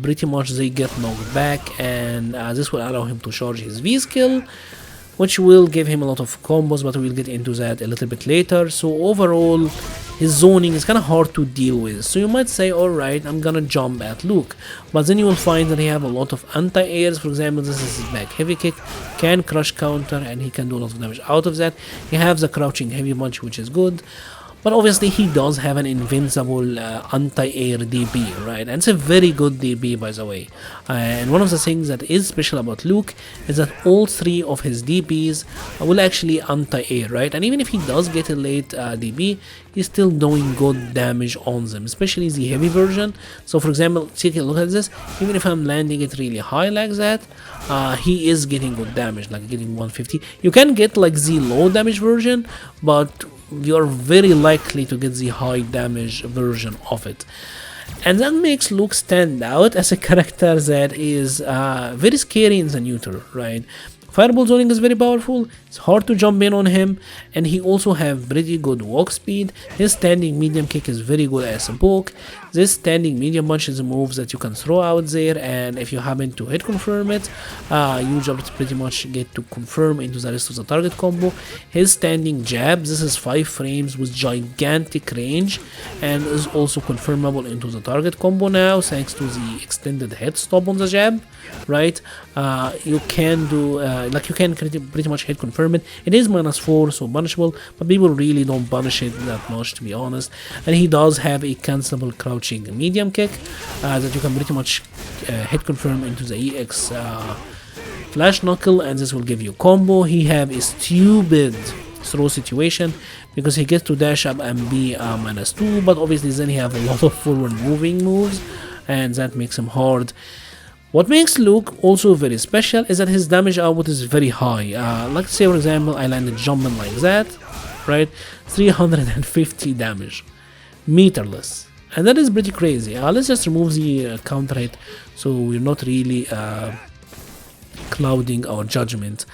pretty much they get knocked back, and this will allow him to charge his V skill, which will give him a lot of combos, but we'll get into that a little bit later. So overall, his zoning is kind of hard to deal with. So you might say, alright, I'm gonna jump at Luke, but then you will find that he have a lot of anti-airs. For example, this is his back heavy kick, can crush counter, and he can do a lot of damage out of that. He has the crouching heavy punch, which is good. But obviously he does have an invincible anti-air DB, right? And it's a very good DB, by the way. And one of the things that is special about Luke is that all three of his DBs will actually anti-air, right? And even if he does get a late DB, he's still doing good damage on them, especially the heavy version. So for example, take a look at this. Even if I'm landing it really high like that, he is getting good damage, like getting 150. You can get like the low damage version, but you're very likely to get the high damage version of it. And that makes Luke stand out as a character that is very scary in the neuter, right? Fireball zoning is very powerful, it's hard to jump in on him, and he also have pretty good walk speed. His standing medium kick is very good as a poke. This standing medium punch is a move that you can throw out there, and if you happen to hit confirm it, you just pretty much get to confirm into the rest of the target combo. His standing jab, this is 5 frames with gigantic range, and is also confirmable into the target combo now, thanks to the extended head stop on the jab, right? You can do, like you can pretty much hit confirm it. It is -4, so punishable, but people really don't punish it that much, to be honest. And he does have a cancelable crouching medium kick that you can pretty much hit confirm into the EX flash knuckle, and this will give you combo. He have a stupid throw situation because he gets to dash up and be -2, but obviously then he have a lot of forward moving moves, and that makes him hard. What makes Luke also very special is that his damage output is very high. Like say for example, I landed jumping like that, right? 350 damage, meterless, and that is pretty crazy. Let's just remove the counter hit, so we're not really clouding our judgment,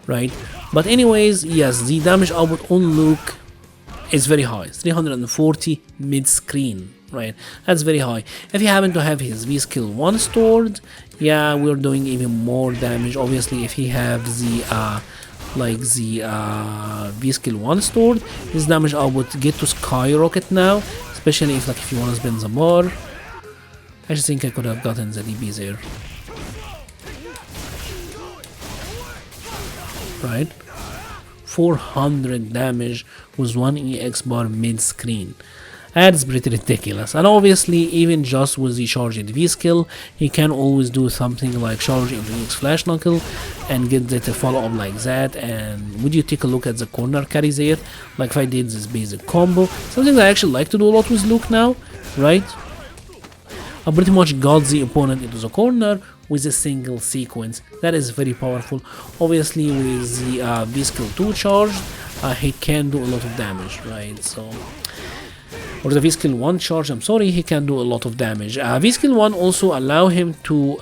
right? But anyways, yes, the damage output on Luke is very high, 340 mid-screen, right? That's very high. If you happen to have his V skill 1 stored, yeah, we're doing even more damage. Obviously, if he have the V skill 1 stored, his damage output get to skyrocket now, especially if you want to spin the bar. I just think I could have gotten the DB there, right? 400 damage with 1 EX bar mid-screen. That's pretty ridiculous. And obviously, even just with the charged V skill, he can always do something like charge into EX flash knuckle and get that to follow up like that. And would you take a look at the corner carry there? Like if I did this basic combo, something that I actually like to do a lot with Luke now, right? I pretty much got the opponent into the corner with a single sequence. That is very powerful. Obviously, with the V skill 2 charged, he can do a lot of damage, right? So, or the V skill 1 charge, I'm sorry, he can do a lot of damage. V skill 1 also allow him to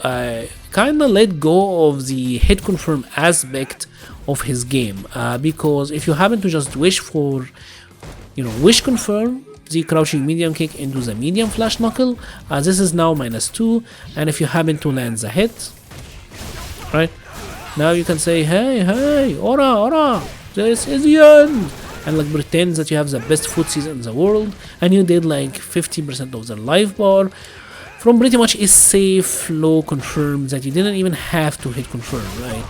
kind of let go of the hit confirm aspect of his game, because if you happen to just wish for, wish confirm the crouching medium kick into the medium flash knuckle, this is now -2, and if you happen to land the hit, right, now you can say, hey, ora, this is the end, and like pretend that you have the best footsies in the world, and you did like 50% of the life bar from pretty much a safe low confirm that you didn't even have to hit confirm, right?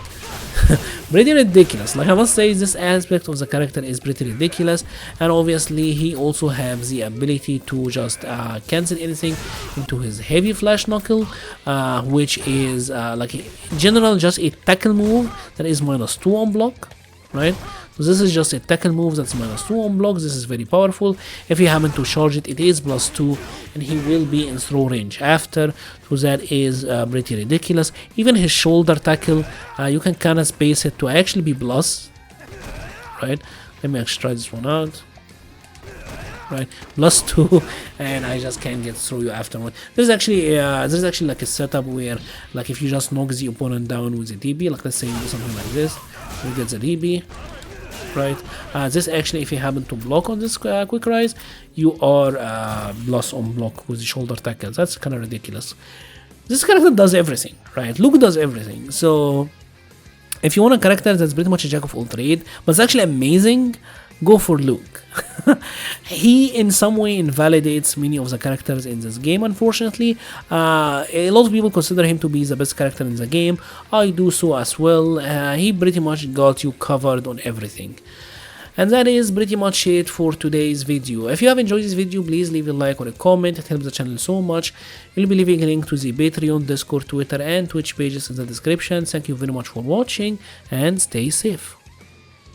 Pretty ridiculous. Like I must say, this aspect of the character is pretty ridiculous, and obviously he also has the ability to just cancel anything into his heavy flash knuckle, which is like in general just a tackle move that is -2 on block, right? So this is just a tackle move that's -2 on blocks. This is very powerful. If you happen to charge it, it is +2, and he will be in throw range after. So that is pretty ridiculous. Even his shoulder tackle, you can kind of space it to actually be plus. Right? Let me actually try this one out. Right, +2, and I just can't get through you afterward. There's actually like a setup where, like, if you just knock the opponent down with a DB, like let's say you do something like this, you get the DB. Right, this actually, if you happen to block on this quick rise, you are plus on block with the shoulder tackles. That's kind of ridiculous. This character does everything, right? Luke does everything. So if you want a character that's pretty much a jack of all trades, but it's actually amazing, go for Luke. He in some way invalidates many of the characters in this game, unfortunately. A lot of people consider him to be the best character in the game. I do so as well. He pretty much got you covered on everything. And that is pretty much it for today's video. If you have enjoyed this video, please leave a like or a comment. It helps the channel so much. You'll be leaving a link to the Patreon, Discord, Twitter and Twitch pages in the description. Thank you very much for watching and stay safe.